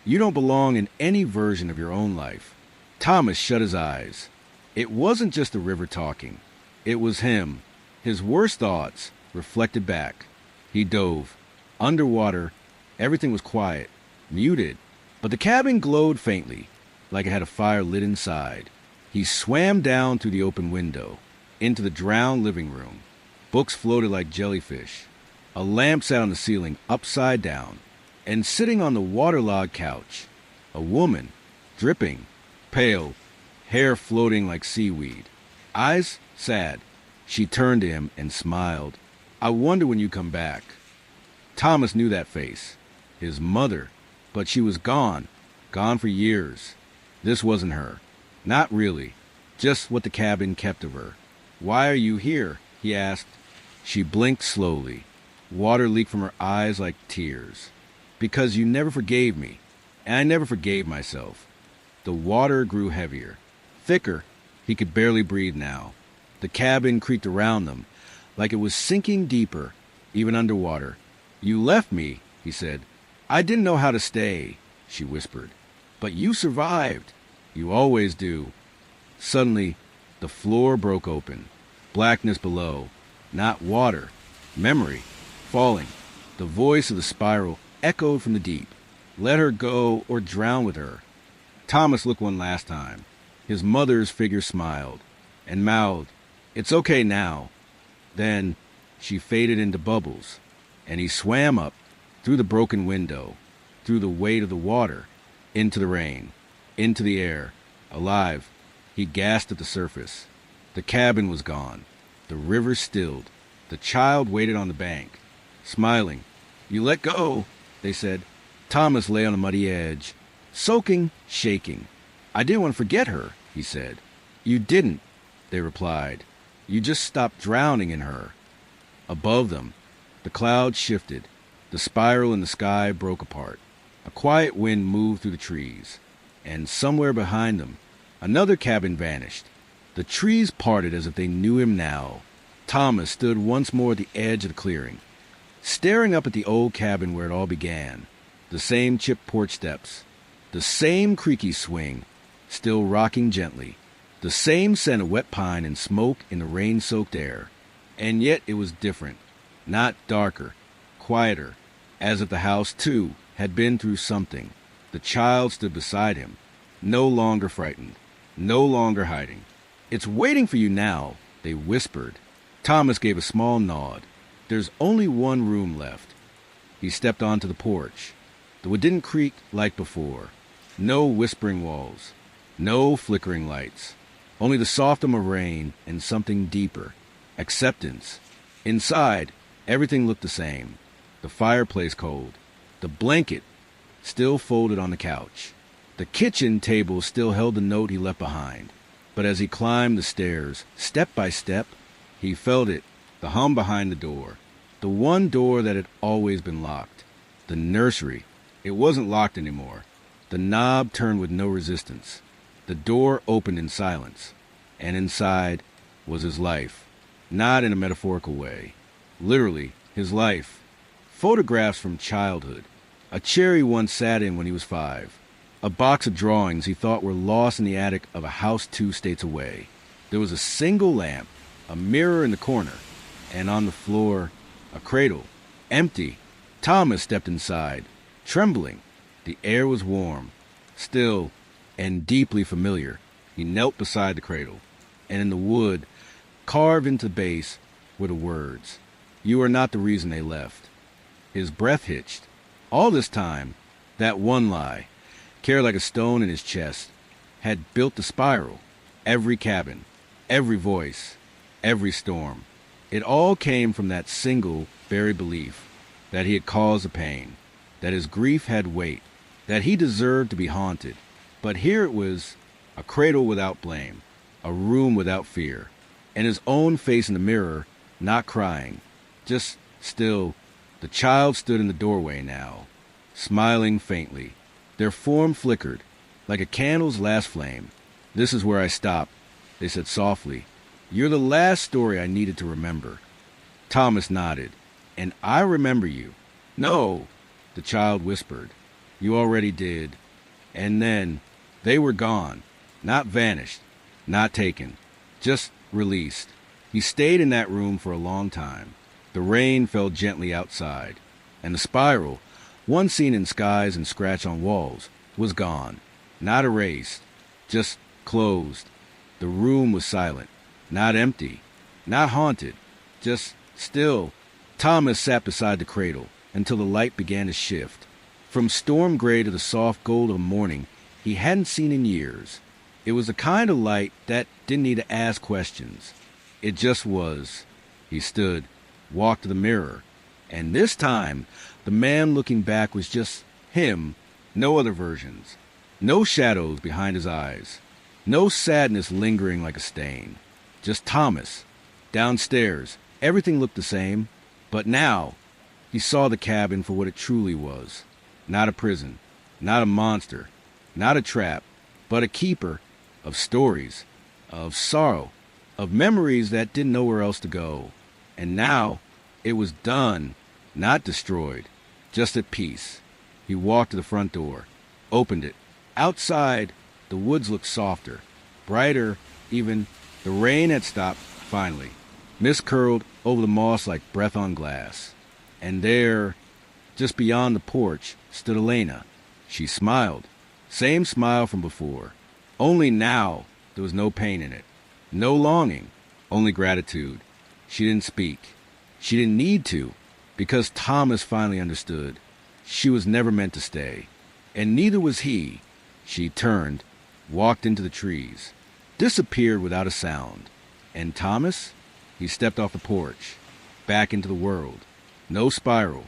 You don't belong in any version of your own life. Thomas shut his eyes. It wasn't just the river talking. It was him, his worst thoughts reflected back. He dove. Underwater, everything was quiet, muted, but the cabin glowed faintly, like it had a fire lit inside. He swam down through the open window, into the drowned living room. Books floated like jellyfish. A lamp sat on the ceiling upside down, and sitting on the waterlogged couch, a woman, dripping, pale, hair floating like seaweed. Eyes sad. She turned to him and smiled. I wonder when you come back. Thomas knew that face. His mother. But she was gone. Gone for years. This wasn't her. Not really. Just what the cabin kept of her. Why are you here? He asked. She blinked slowly. Water leaked from her eyes like tears. Because you never forgave me. And I never forgave myself. The water grew heavier. Thicker. He could barely breathe now. The cabin creaked around them, like it was sinking deeper, even underwater. You left me, he said. I didn't know how to stay, she whispered. But you survived. You always do. Suddenly, the floor broke open. Blackness below. Not water. Memory. Falling. The voice of the spiral echoed from the deep. Let her go or drown with her. Thomas looked one last time. His mother's figure smiled and mouthed, It's okay now. Then she faded into bubbles, and he swam up, through the broken window, through the weight of the water, into the rain, into the air, alive. He gasped at the surface. The cabin was gone. The river stilled. The child waited on the bank, smiling. You let go, they said. Thomas lay on a muddy edge, soaking, shaking. I didn't want to forget her, he said. You didn't, they replied. You just stopped drowning in her. Above them, the clouds shifted. The spiral in the sky broke apart. A quiet wind moved through the trees, and somewhere behind them, another cabin vanished. The trees parted as if they knew him now. Thomas stood once more at the edge of the clearing, staring up at the old cabin where it all began. The same chipped porch steps, the same creaky swing, still rocking gently, the same scent of wet pine and smoke in the rain-soaked air. And yet it was different, not darker, quieter, as if the house, too, had been through something. The child stood beside him, no longer frightened, no longer hiding. It's waiting for you now, they whispered. Thomas gave a small nod. There's only one room left. He stepped onto the porch. The wood didn't creak like before. No whispering walls, no flickering lights, only the soft hum of rain and something deeper, acceptance. Inside, everything looked the same. The fireplace cold, the blanket still folded on the couch. The kitchen table still held the note he left behind. But as he climbed the stairs, step by step, he felt it, the hum behind the door, the one door that had always been locked. The nursery. It wasn't locked anymore. The knob turned with no resistance. The door opened in silence, and inside was his life, not in a metaphorical way. Literally, his life. Photographs from childhood. A chair he once sat in when he was 5. A box of drawings he thought were lost in the attic of a house 2 states away. There was a single lamp, a mirror in the corner, and on the floor, a cradle, empty. Thomas stepped inside, trembling. The air was warm, still, and deeply familiar. He knelt beside the cradle, and in the wood, carved into the base, were the words, "You are not the reason they left." His breath hitched. All this time, that one lie, carried like a stone in his chest, had built the spiral. Every cabin, every voice, every storm. It all came from that single, buried belief that he had caused the pain, that his grief had weight, that he deserved to be haunted. But here it was, a cradle without blame, a room without fear, and his own face in the mirror, not crying, just still. The child stood in the doorway now, smiling faintly. Their form flickered, like a candle's last flame. "This is where I stop," they said softly. "You're the last story I needed to remember." Thomas nodded. "And I remember you." "No," the child whispered. You already did. And then they were gone. Not vanished. Not taken. Just released. He stayed in that room for a long time. The rain fell gently outside, and the spiral, once seen in skies and scratched on walls, was gone. Not erased. Just closed. The room was silent. Not empty. Not haunted. Just still. Thomas sat beside the cradle until the light began to shift. From storm gray to the soft gold of morning he hadn't seen in years. It was the kind of light that didn't need to ask questions. It just was. He stood, walked to the mirror, and this time the man looking back was just him, no other versions. No shadows behind his eyes. No sadness lingering like a stain. Just Thomas. Downstairs, everything looked the same, but now he saw the cabin for what it truly was. Not a prison, not a monster, not a trap, but a keeper of stories, of sorrow, of memories that didn't know where else to go. And now it was done, not destroyed, just at peace. He walked to the front door, opened it. Outside, the woods looked softer, brighter, even. The rain had stopped, finally. Mist curled over the moss like breath on glass. And there, just beyond the porch, stood Elena. She smiled. Same smile from before. Only now there was no pain in it. No longing. Only gratitude. She didn't speak. She didn't need to, because Thomas finally understood. She was never meant to stay. And neither was he. She turned, walked into the trees, disappeared without a sound. And Thomas? He stepped off the porch, back into the world. No spiral,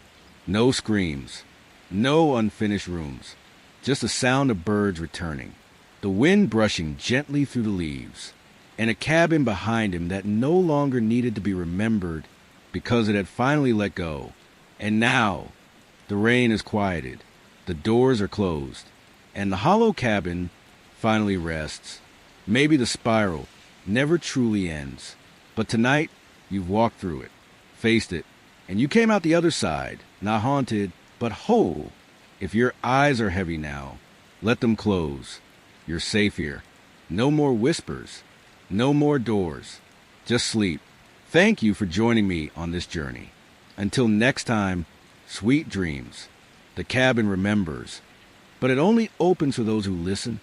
no screams, no unfinished rooms, just the sound of birds returning, the wind brushing gently through the leaves, and a cabin behind him that no longer needed to be remembered because it had finally let go. And now, the rain is quieted, the doors are closed, and the hollow cabin finally rests. Maybe the spiral never truly ends, but tonight you've walked through it, faced it, and you came out the other side, not haunted, but whole. If your eyes are heavy now, let them close. You're safe here. No more whispers, no more doors. Just sleep. Thank you for joining me on this journey. Until next time, sweet dreams. The cabin remembers, but it only opens for those who listen.